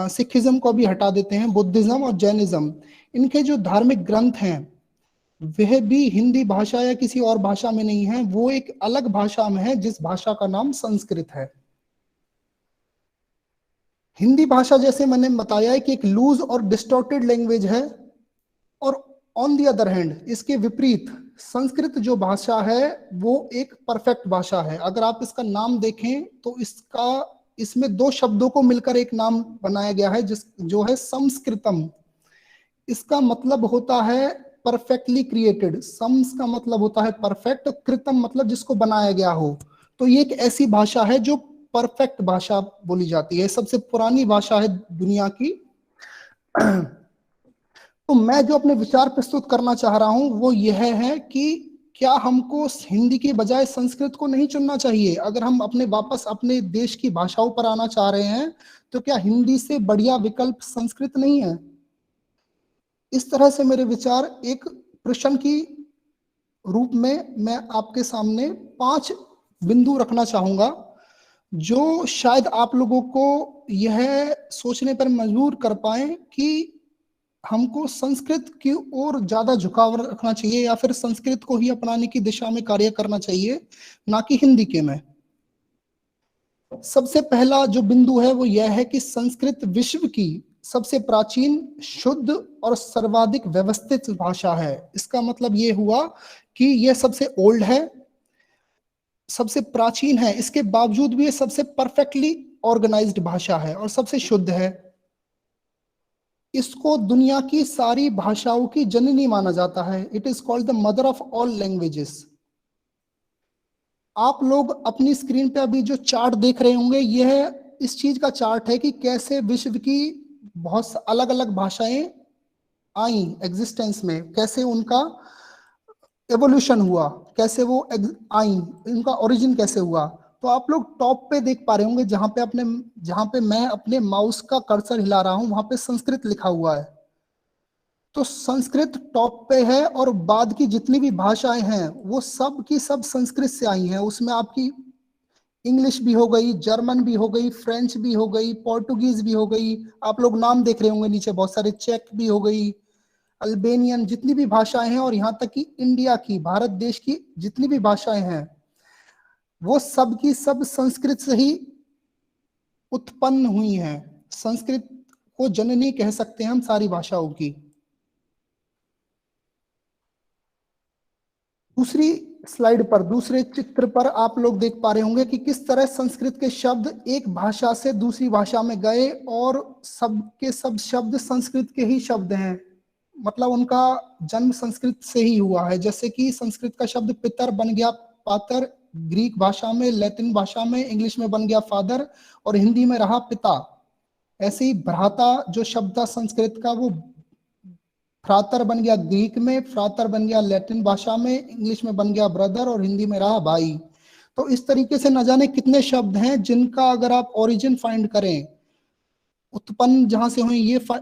सिखिज्म को भी हटा देते हैं, बुद्धिज्म और जैनिज्म, इनके जो धार्मिक ग्रंथ हैं वह भी हिंदी भाषा या किसी और भाषा में नहीं है, वो एक अलग भाषा में है, जिस भाषा का नाम संस्कृत है। हिंदी भाषा, जैसे मैंने बताया है, कि एक लूज और डिस्टॉर्टेड लैंग्वेज है। और ऑन द अदर हैंड, इसके विपरीत संस्कृत जो भाषा है वो एक परफेक्ट भाषा है। अगर आप इसका नाम देखें तो इसमें दो शब्दों को मिलकर एक नाम बनाया गया है, जो है संस्कृतम। इसका मतलब होता है परफेक्टली क्रिएटेड। सम्स का मतलब होता है परफेक्ट, कृतम मतलब जिसको बनाया गया हो। तो ये एक ऐसी भाषा है जो परफेक्ट भाषा बोली जाती है, सबसे पुरानी भाषा है दुनिया की। तो मैं जो अपने विचार प्रस्तुत करना चाह रहा हूं वो यह है कि क्या हमको हिंदी के बजाय संस्कृत को नहीं चुनना चाहिए? अगर हम वापस अपने देश की भाषाओं पर आना चाह रहे हैं तो क्या हिंदी से बढ़िया विकल्प संस्कृत नहीं है? इस तरह से मेरे विचार एक प्रश्न की रूप में मैं आपके सामने 5 बिंदु रखना चाहूंगा, जो शायद आप लोगों को यह सोचने पर मजबूर कर पाए कि हमको संस्कृत की ओर ज्यादा झुकाव रखना चाहिए या फिर संस्कृत को ही अपनाने की दिशा में कार्य करना चाहिए, ना कि हिंदी के में। सबसे पहला जो बिंदु है वो यह है कि संस्कृत विश्व की सबसे प्राचीन, शुद्ध और सर्वाधिक व्यवस्थित भाषा है। इसका मतलब ये हुआ कि यह सबसे ओल्ड है, सबसे प्राचीन है, इसके बावजूद भी ये सबसे परफेक्टली ऑर्गेनाइज्ड भाषा है और सबसे शुद्ध है। इसको दुनिया की सारी भाषाओं की जननी माना जाता है। It is called the mother of all languages. आप लोग अपनी स्क्रीन पे अभी जो चार्ट देख रहे होंगे, यह इस चीज का चार्ट है कि कैसे विश्व की बहुत अलग अलग भाषाएं आई एग्जिस्टेंस में, कैसे उनका एवोल्यूशन हुआ, कैसे वो आई, इनका ओरिजिन कैसे हुआ। तो आप लोग टॉप पे देख पा रहे होंगे, जहां पे मैं अपने माउस का कर्सर हिला रहा हूं, वहां पे संस्कृत लिखा हुआ है। तो संस्कृत टॉप पे है और बाद की जितनी भी भाषाएं हैं वो सब की सब संस्कृत से आई हैं। उसमें आपकी इंग्लिश भी हो गई, जर्मन भी हो गई, फ्रेंच भी हो गई, पोर्टुगीज भी हो गई, आप लोग नाम देख रहे होंगे नीचे बहुत सारे, चेक भी हो गई, अल्बेनियन, जितनी भी भाषाएं हैं, और यहाँ तक कि इंडिया की, भारत देश की जितनी भी भाषाएं हैं वो सब की सब संस्कृत से ही उत्पन्न हुई हैं। संस्कृत को जननी कह सकते हैं हम सारी भाषाओं की। दूसरी स्लाइड पर, दूसरे चित्र पर आप लोग देख पा रहे होंगे कि किस तरह संस्कृत के शब्द एक भाषा से दूसरी भाषा में गए और सब के सब शब्द संस्कृत के ही शब्द हैं, मतलब उनका जन्म संस्कृत से ही हुआ है। जैसे कि संस्कृत का शब्द पितर बन गया पातर ग्रीक भाषा में, लैटिन भाषा में, इंग्लिश में बन गया फादर और हिंदी में रहा पिता। ऐसे ही भ्राता जो शब्द था संस्कृत का, वो फ्रातर बन गया ग्रीक में, फ्रातर बन गया लैटिन भाषा में, इंग्लिश में बन गया ब्रदर और हिंदी में रहा भाई। तो इस तरीके से न जाने कितने शब्द हैं जिनका अगर आप ओरिजिन फाइंड करें, उत्पन्न जहां से हुए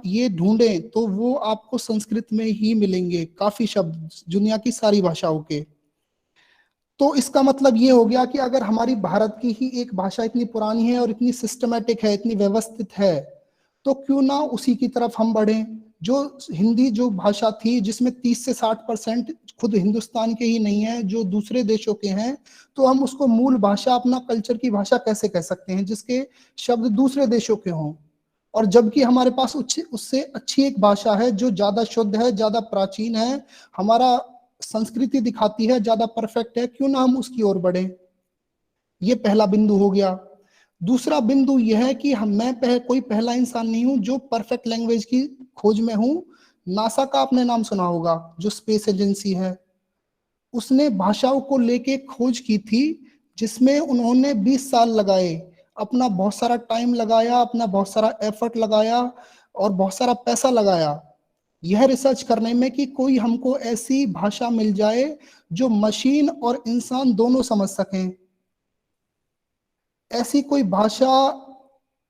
ये ढूंढें, तो वो आपको संस्कृत में ही मिलेंगे, काफी शब्द दुनिया की सारी भाषाओं के। तो इसका मतलब ये हो गया कि अगर हमारी भारत की ही एक भाषा इतनी पुरानी है और इतनी सिस्टमेटिक है, इतनी व्यवस्थित है, तो क्यों ना उसी की तरफ हम बढ़ें। जो हिंदी जो भाषा थी जिसमें 30 से 60% खुद हिंदुस्तान के ही नहीं है, जो दूसरे देशों के हैं, तो हम उसको मूल भाषा, अपना कल्चर की भाषा कैसे कह सकते हैं जिसके शब्द दूसरे देशों के हों? और जबकि हमारे पास उससे अच्छी एक भाषा है जो ज्यादा शुद्ध है, ज्यादा प्राचीन है, हमारा संस्कृति दिखाती है, ज्यादा परफेक्ट है, क्यों ना हम उसकी ओर बढ़े? ये पहला बिंदु हो गया। दूसरा बिंदु यह है कि मैं कोई पहला इंसान नहीं हूं जो परफेक्ट लैंग्वेज की खोज में हूं। नासा का आपने नाम सुना होगा, जो स्पेस एजेंसी है, उसने भाषाओं को लेके खोज की थी जिसमें उन्होंने 20 साल लगाए, अपना बहुत सारा टाइम लगाया, अपना बहुत सारा एफर्ट लगाया और बहुत सारा पैसा लगाया यह रिसर्च करने में कि कोई हमको ऐसी भाषा मिल जाए जो मशीन और इंसान दोनों समझ सकें। ऐसी कोई भाषा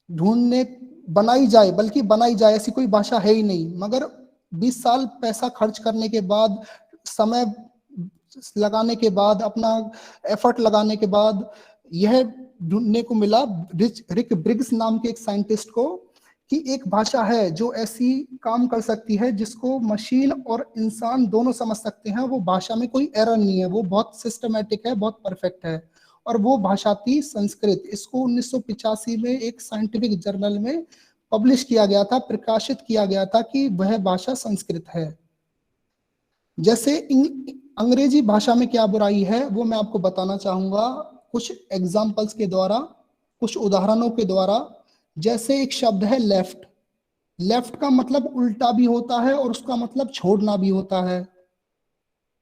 बनाई जाए, बल्कि बनाई जाए, ऐसी कोई भाषा है ही नहीं। मगर 20 साल पैसा खर्च करने के बाद, समय लगाने के बाद, अपना एफर्ट लगाने के बाद यह ढूंढने को मिला रिक ब्रिग्स नाम के एक साइंटिस्ट को कि एक भाषा है जो ऐसी काम कर सकती है जिसको मशीन और इंसान दोनों समझ सकते हैं। वो भाषा में कोई एरर नहीं है, वो बहुत सिस्टमैटिक है, बहुत परफेक्ट है, और वो भाषा थी संस्कृत। इसको 1985 में एक साइंटिफिक जर्नल में पब्लिश किया गया था, प्रकाशित किया गया था कि वह भाषा संस्कृत है। जैसे अंग्रेजी भाषा में क्या बुराई है वो मैं आपको बताना चाहूंगा कुछ एग्जाम्पल्स के द्वारा, कुछ उदाहरणों के द्वारा। जैसे एक शब्द है लेफ्ट। लेफ्ट का मतलब उल्टा भी होता है और उसका मतलब छोड़ना भी होता है।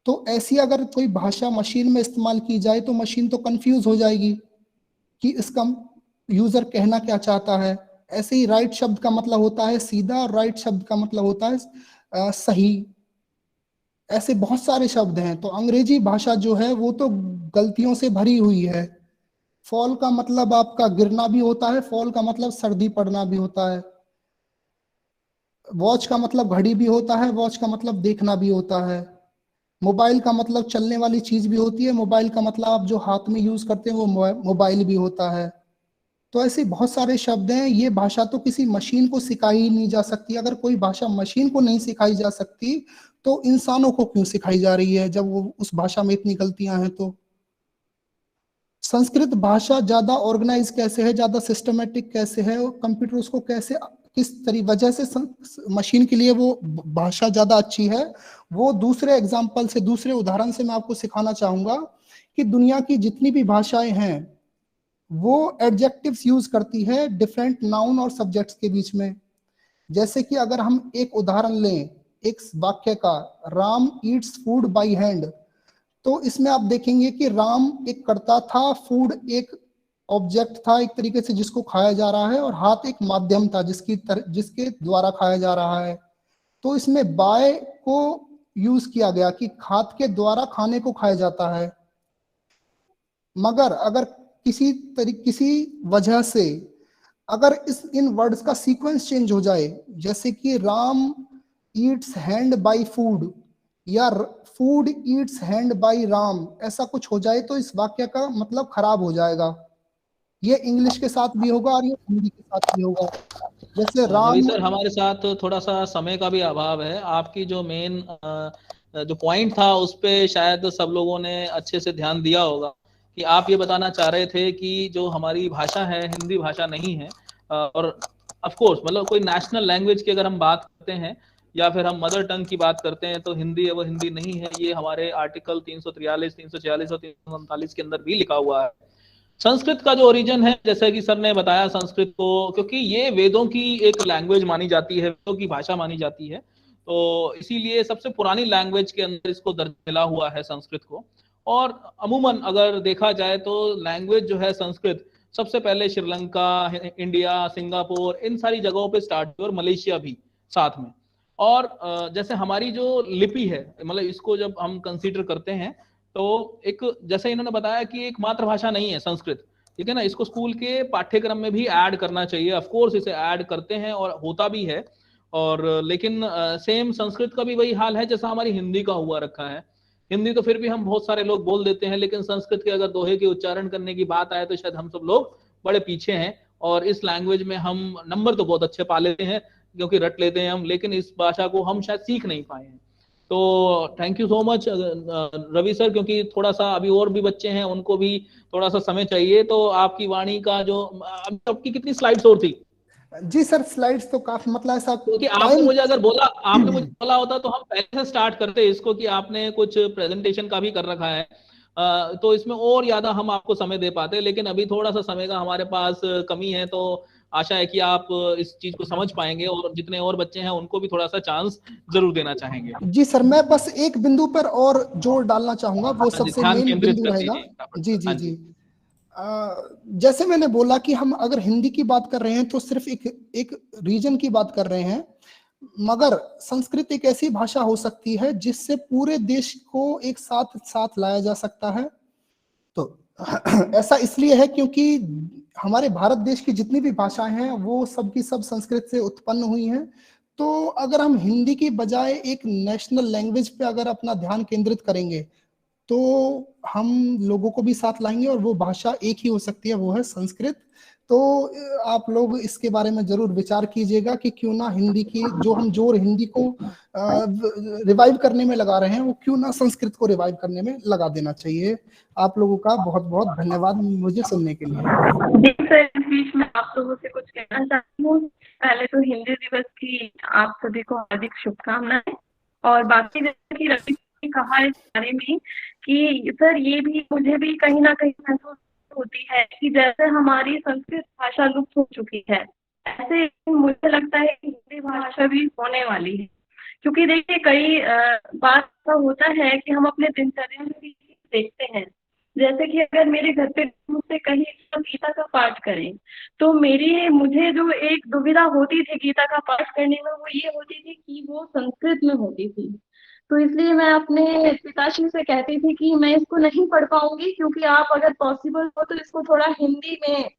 तो ऐसी अगर कोई भाषा मशीन में इस्तेमाल की जाए तो मशीन तो कंफ्यूज हो जाएगी कि इसका यूजर कहना क्या चाहता है। ऐसे ही राइट शब्द का मतलब होता है सीधा और राइट शब्द का मतलब होता है सही। ऐसे बहुत सारे शब्द हैं। तो अंग्रेजी भाषा जो है वो तो गलतियों से भरी हुई है। फॉल का मतलब आपका गिरना भी होता है, फॉल का मतलब सर्दी पड़ना भी होता है। वॉच का मतलब घड़ी भी होता है, वॉच का मतलब देखना भी होता है। मोबाइल का मतलब चलने वाली चीज भी होती है, मोबाइल का मतलब आप जो हाथ में यूज करते हैं वो मोबाइल भी होता है। तो ऐसे बहुत सारे शब्द हैं। ये भाषा तो किसी मशीन को सिखाई नहीं जा सकती। अगर कोई भाषा मशीन को नहीं सिखाई जा सकती तो इंसानों को क्यों सिखाई जा रही है जब वो उस भाषा में इतनी गलतियां हैं? तो संस्कृत भाषा ज्यादा ऑर्गेनाइज कैसे है, ज्यादा सिस्टमेटिक कैसे है, और कंप्यूटर उसको कैसे, किस वजह से मशीन के लिए वो भाषा ज्यादा अच्छी है, वो दूसरे एग्जाम्पल से, दूसरे उदाहरण से मैं आपको सिखाना चाहूंगा कि दुनिया की जितनी भी भाषाएं हैं वो एडजेक्टिव्स यूज करती है डिफरेंट नाउन और सब्जेक्ट्स के बीच में। जैसे कि अगर हम एक उदाहरण लें एक वाक्य का, Ram Yeats food by hand, तो इसमें आप देखेंगे कि राम एक कर्ता था, फूड एक ऑब्जेक्ट था एक तरीके से जिसको खाया जा रहा है, और हाथ एक माध्यम था जिसके द्वारा खाया जा रहा है। तो इसमें बाय को यूज किया गया कि हाथ के द्वारा खाने को खाया जाता है। मगर अगर किसी वजह से अगर इन वर्ड्स का सीक्वेंस चेंज हो जाए, जैसे कि Ram eats hand by food या food eats hand by Ram, ऐसा कुछ हो जाए तो इस वाक्य का मतलब खराब हो जाएगा। ये इंग्लिश के साथ भी होगा और ये हिंदी के साथ भी होगा। जैसे राम। सर हमारे साथ थोड़ा सा समय का भी अभाव है। आपकी जो मेन जो पॉइंट था उस पे शायद सब लोगों ने अच्छे से ध्यान दिया होगा कि आप ये बताना चाह रहे थे कि जो हमारी भाषा है हिंदी भाषा नहीं है। और ऑफ कोर्स मतलब कोई नेशनल लैंग्वेज की अगर हम बात करते हैं या फिर हम मदर टंग की बात करते हैं तो हिंदी है वो हिंदी नहीं है। ये हमारे आर्टिकल 343, 346 और 339 के अंदर भी लिखा हुआ है। संस्कृत का जो ओरिजिन है, जैसे कि सर ने बताया, संस्कृत को क्योंकि ये वेदों की एक लैंग्वेज मानी जाती है, वेदों की भाषा मानी जाती है, तो इसीलिए सबसे पुरानी लैंग्वेज के अंदर इसको दर्ज मिला हुआ है संस्कृत को। और अमूमन अगर देखा जाए तो लैंग्वेज जो है संस्कृत सबसे पहले श्रीलंका, इंडिया, सिंगापुर, इन सारी जगहों पे स्टार्ट हुई और मलेशिया भी साथ में। और जैसे हमारी जो लिपि है, मतलब इसको जब हम कंसीडर करते हैं तो एक, जैसे इन्होंने बताया कि एक मातृभाषा नहीं है संस्कृत, ठीक है ना, इसको स्कूल के पाठ्यक्रम में भी ऐड करना चाहिए। ऑफ कोर्स इसे ऐड करते हैं और होता भी है। और लेकिन सेम संस्कृत का भी वही हाल है जैसा हमारी हिंदी का हुआ रखा है। हिंदी तो फिर भी हम बहुत सारे लोग बोल देते हैं, लेकिन संस्कृत के अगर दोहे के उच्चारण करने की बात आए तो शायद हम सब लोग बड़े पीछे हैं। और इस लैंग्वेज में हम नंबर तो बहुत अच्छे पा लेते हैं, क्योंकि रट लेते हैं हम, लेकिन इस भाषा को हम शायद सीख नहीं पाए हैं। तो thank you so much Ravi sir, क्योंकि थोड़ा सा अभी और भी बच्चे हैं, उनको भी थोड़ा सा समय चाहिए। तो आपकी वाणी का जो आपकी कितनी स्लाइड्स और थी? जी सर, स्लाइड्स तो काफी मतलब ऐसा क्योंकि आपने मुझे अगर बोला, आपने मुझे बोला होता तो हम पहले से स्टार्ट करते इसको, कि आपने कुछ प्रेजेंटेशन का भी कर रखा है, तो इसमें और ज्यादा हम आपको समय दे पाते, लेकिन अभी थोड़ा सा समय का हमारे पास कमी है। तो आशा है कि आप इस चीज को समझ पाएंगे, और जितने और बच्चे हैं उनको भी थोड़ा सा चांस जरूर देना चाहेंगे। जी सर, मैं बस एक बिंदु पर और जोर डालना चाहूंगा, वो सबसे ध्यान मेन केंद्रित बिंदु कर रहेगा। दीजिए। जी जी जी। जैसे मैंने बोला कि हम अगर हिंदी की बात कर रहे हैं तो सिर्फ एक रीजन की बात कर रहे हैं, मगर संस्कृत एक ऐसी भाषा हो सकती है जिससे पूरे देश को एक साथ साथ लाया जा सकता है। तो ऐसा इसलिए है क्योंकि हमारे भारत देश की जितनी भी भाषाएं हैं वो सब की सब संस्कृत से उत्पन्न हुई हैं। तो अगर हम हिंदी की बजाय एक नेशनल लैंग्वेज पे अगर अपना ध्यान केंद्रित करेंगे तो हम लोगों को भी साथ लाएंगे, और वो भाषा एक ही हो सकती है, वो है संस्कृत। तो आप लोग इसके बारे में जरूर विचार कीजिएगा कि क्यों ना हिंदी की जो हम जोर हिंदी को रिवाइव करने में लगा रहे हैं, वो क्यों ना संस्कृत को रिवाइव करने में लगा देना चाहिए। आप लोगों का बहुत बहुत धन्यवाद मुझे सुनने के लिए। जी सर, इस बीच में आप लोगों से कुछ कहना चाहती हूँ। पहले तो हिंदी दिवस की आप सभी को हार्दिक शुभकामनाएं, और बाकी जैसे कि रवि ने कहा इस बारे में कि सर ये भी मुझे भी कहीं ना कहीं महसूस होती है कि जैसे हमारी संस्कृत भाषा लुप्त हो चुकी है, ऐसे मुझे लगता है कि हिंदी भाषा भी होने वाली है। क्योंकि देखिए कई बार ऐसा होता है कि हम अपने दिनचर्या में भी देखते हैं, जैसे कि अगर मेरे घर पे मुझसे कहीं गीता का पाठ करें, तो मुझे जो एक दुविधा होती थी गीता का पाठ करने में, वो ये होती थी कि वो संस्कृत में होती थी। तो इसलिए मैं अपने पिताश्री से कहती थी कि मैं इसको नहीं पढ़ पाऊंगी, क्योंकि आप अगर पॉसिबल हो तो इसको थोड़ा हिंदी में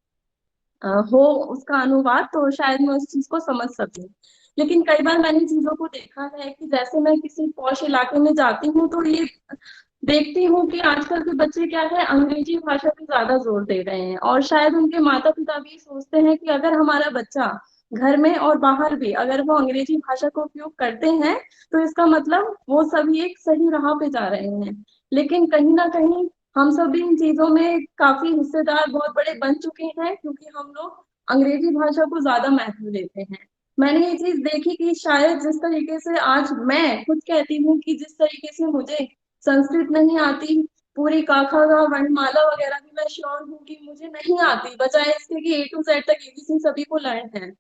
हो उसका अनुवाद, तो शायद मैं उस चीज को समझ सकूं। लेकिन कई बार मैंने चीजों को देखा है कि जैसे मैं किसी पॉश इलाके में जाती हूँ तो ये देखती हूँ कि आजकल के बच्चे क्या है, अंग्रेजी भाषा पे ज्यादा जोर दे रहे हैं, और शायद उनके माता पिता भी सोचते हैं कि अगर हमारा बच्चा घर में और बाहर भी अगर वो अंग्रेजी भाषा का उपयोग करते हैं तो इसका मतलब वो सभी एक सही राह पे जा रहे हैं। लेकिन कहीं ना कहीं हम सभी इन चीजों में काफी हिस्सेदार बहुत बड़े बन चुके हैं, क्योंकि हम लोग अंग्रेजी भाषा को ज्यादा महत्व देते हैं। मैंने ये चीज देखी कि शायद जिस तरीके से आज मैं खुद कहती हूँ कि जिस तरीके से मुझे संस्कृत नहीं आती, पूरी काखा गा वर्णमाला वगैरह भी मैं श्योर हूँ कि मुझे नहीं आती, बजाय इसके कि A to Z तक ABC सभी को लर्न है।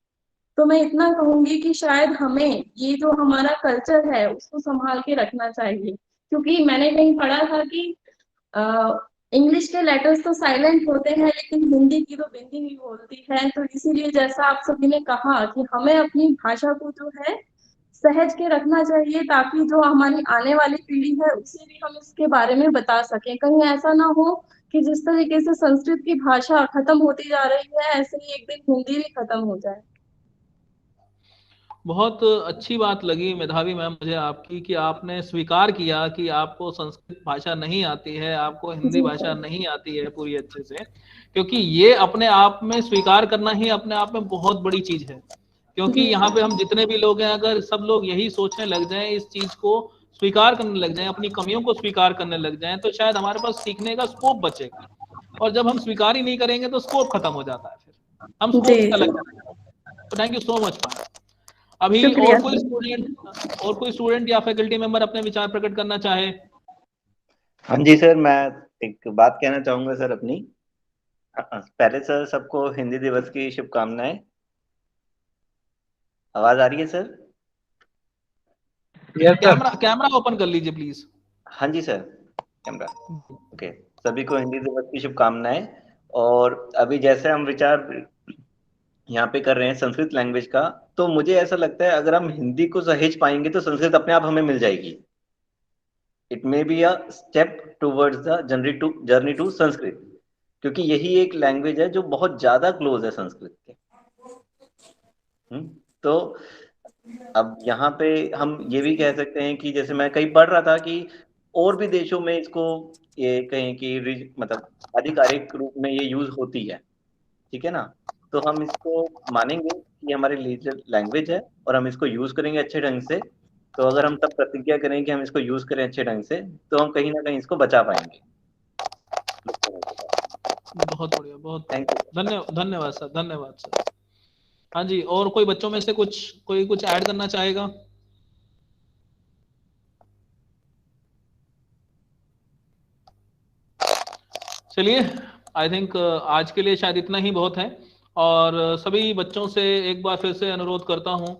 तो मैं इतना कहूंगी कि शायद हमें ये जो हमारा कल्चर है उसको संभाल के रखना चाहिए, क्योंकि मैंने कहीं पढ़ा था कि इंग्लिश के लेटर्स तो साइलेंट होते हैं, लेकिन हिंदी की तो बिंदी ही बोलती है। तो इसीलिए जैसा आप सभी ने कहा कि हमें अपनी भाषा को जो है सहज के रखना चाहिए, ताकि जो हमारी आने वाली पीढ़ी है उसे भी हम इसके बारे में बता सकें। कहीं ऐसा ना हो कि जिस तरीके से संस्कृत की भाषा खत्म होती जा रही है, ऐसे ही एक दिन हिंदी भी खत्म हो जाए। बहुत अच्छी बात लगी मेधावी मैम मुझे आपकी, कि आपने स्वीकार किया कि आपको संस्कृत भाषा नहीं आती है, आपको हिंदी भाषा नहीं आती है पूरी अच्छे से, क्योंकि ये अपने आप में स्वीकार करना ही अपने आप में बहुत बड़ी चीज है। क्योंकि यहाँ पे हम जितने भी लोग हैं, अगर सब लोग यही सोचने लग जाएं, इस चीज को स्वीकार करने लग जाएं, अपनी कमियों को स्वीकार करने लग जाएं, तो शायद हमारे पास सीखने का स्कोप बचेगा। और जब हम स्वीकार ही नहीं करेंगे तो स्कोप खत्म हो जाता है, फिर हम स्कोप से अलग जाएंगे। तो thank you so much ma'am. अभी और कोई स्टूडेंट या फैकल्टी मेंबर अपने विचार प्रकट करना चाहे? हाँ जी सर, मैं एक बात कहना चाहूंगा सर अपनी। पहले सर सबको हिंदी दिवस की शुभकामनाएं। आवाज आ रही है सर? कैमरा ओपन कर लीजिए प्लीज। हाँ जी सर, कैमरा ओके। सभी को हिंदी दिवस की शुभकामनाएं। और अभी जैसे हम विचार यहाँ पे कर रहे हैं संस्कृत लैंग्वेज का, तो मुझे ऐसा लगता है अगर हम हिंदी को सहेज पाएंगे तो संस्कृत अपने आप हमें मिल जाएगी। It may be a step towards the journey to Sanskrit, क्योंकि यही एक लैंग्वेज है जो बहुत ज्यादा क्लोज है संस्कृत के। तो अब यहाँ पे हम ये भी कह सकते हैं कि जैसे मैं कहीं पढ़ रहा था कि और भी देशों में इसको ये कहें कि मतलब आधिकारिक रूप में ये यूज होती है, ठीक है ना। तो हम इसको मानेंगे कि हमारी लीडर लैंग्वेज है और हम इसको यूज करेंगे अच्छे ढंग से, तो अगर हम सब प्रतिज्ञा करें कि हम इसको यूज करें अच्छे ढंग से, तो हम कहीं ना कहीं इसको बचा पाएंगे। बहुत बढ़िया, बहुत थैंक यू। धन्यवाद सर, धन्यवाद सर। हाँ जी, और कोई बच्चों में से कोई कुछ ऐड करना चाहेगा? चलिए, आई थिंक आज के लिए शायद इतना ही बहुत है, और सभी बच्चों से एक बार फिर से अनुरोध करता हूँ,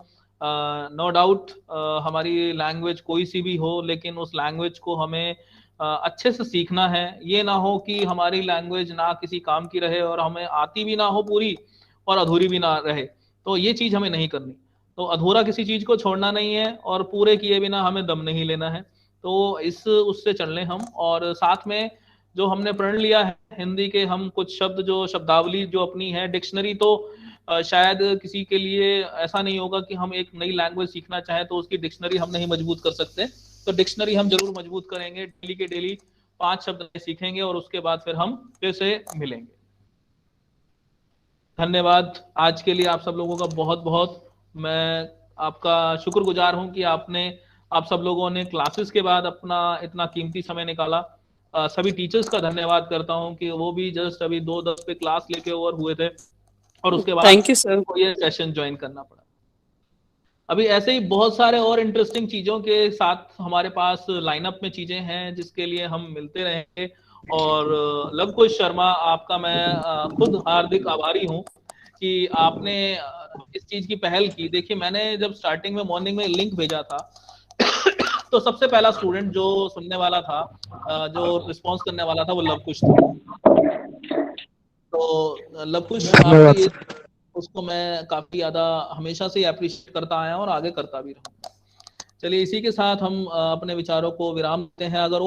नो डाउट हमारी लैंग्वेज कोई सी भी हो, लेकिन उस लैंग्वेज को हमें अच्छे से सीखना है। ये ना हो कि हमारी लैंग्वेज ना किसी काम की रहे और हमें आती भी ना हो पूरी और अधूरी भी ना रहे, तो ये चीज हमें नहीं करनी। तो अधूरा किसी चीज को छोड़ना नहीं है और पूरे किए बिना हमें दम नहीं लेना है। तो उससे चल लें हम, और साथ में जो हमने पढ़ लिया है हिंदी के हम कुछ शब्द, जो शब्दावली जो अपनी है, डिक्शनरी तो शायद किसी के लिए ऐसा नहीं होगा कि हम एक नई लैंग्वेज सीखना चाहें तो उसकी डिक्शनरी हम नहीं मजबूत कर सकते, तो डिक्शनरी हम जरूर मजबूत करेंगे। डेली के डेली 5 शब्द सीखेंगे और उसके बाद फिर हम फिर से मिलेंगे। धन्यवाद आज के लिए आप सब लोगों का बहुत बहुत। मैं आपका शुक्रगुजार हूं कि आप सब लोगों ने क्लासेस के बाद अपना इतना कीमती समय निकाला। सभी टीचर्स का धन्यवाद करता हूं कि वो भी जस्ट अभी 2:10 पे क्लास लेके ओवर हुए थे और उसके बाद थैंक यू सर। को ये सेशन ज्वाइन करना पड़ा। अभी ऐसे ही बहुत सारे और इंटरेस्टिंग चीजों के साथ हमारे पास लाइनअप में चीजें हैं जिसके लिए हम मिलते रहेंगे। और लवकुश शर्मा, आपका मैं खुद हार्दिक आभारी हूं कि आपने इस चीज की पहल की। देखिए, मैंने जब स्टार्टिंग में मॉर्निंग में लिंक भेजा था तो सबसे पहला स्टूडेंट जो सुनने वाला था, जो रिस्पॉन्स करने वाला था, वो लवकुश था। तो लवकुश, आपकी उसको मैं काफी ज्यादा हमेशा से अप्रिशिएट करता आया और आगे करता भी रहूंगा। चलिए, इसी के साथ हम अपने विचारों को विराम देते हैं। अगर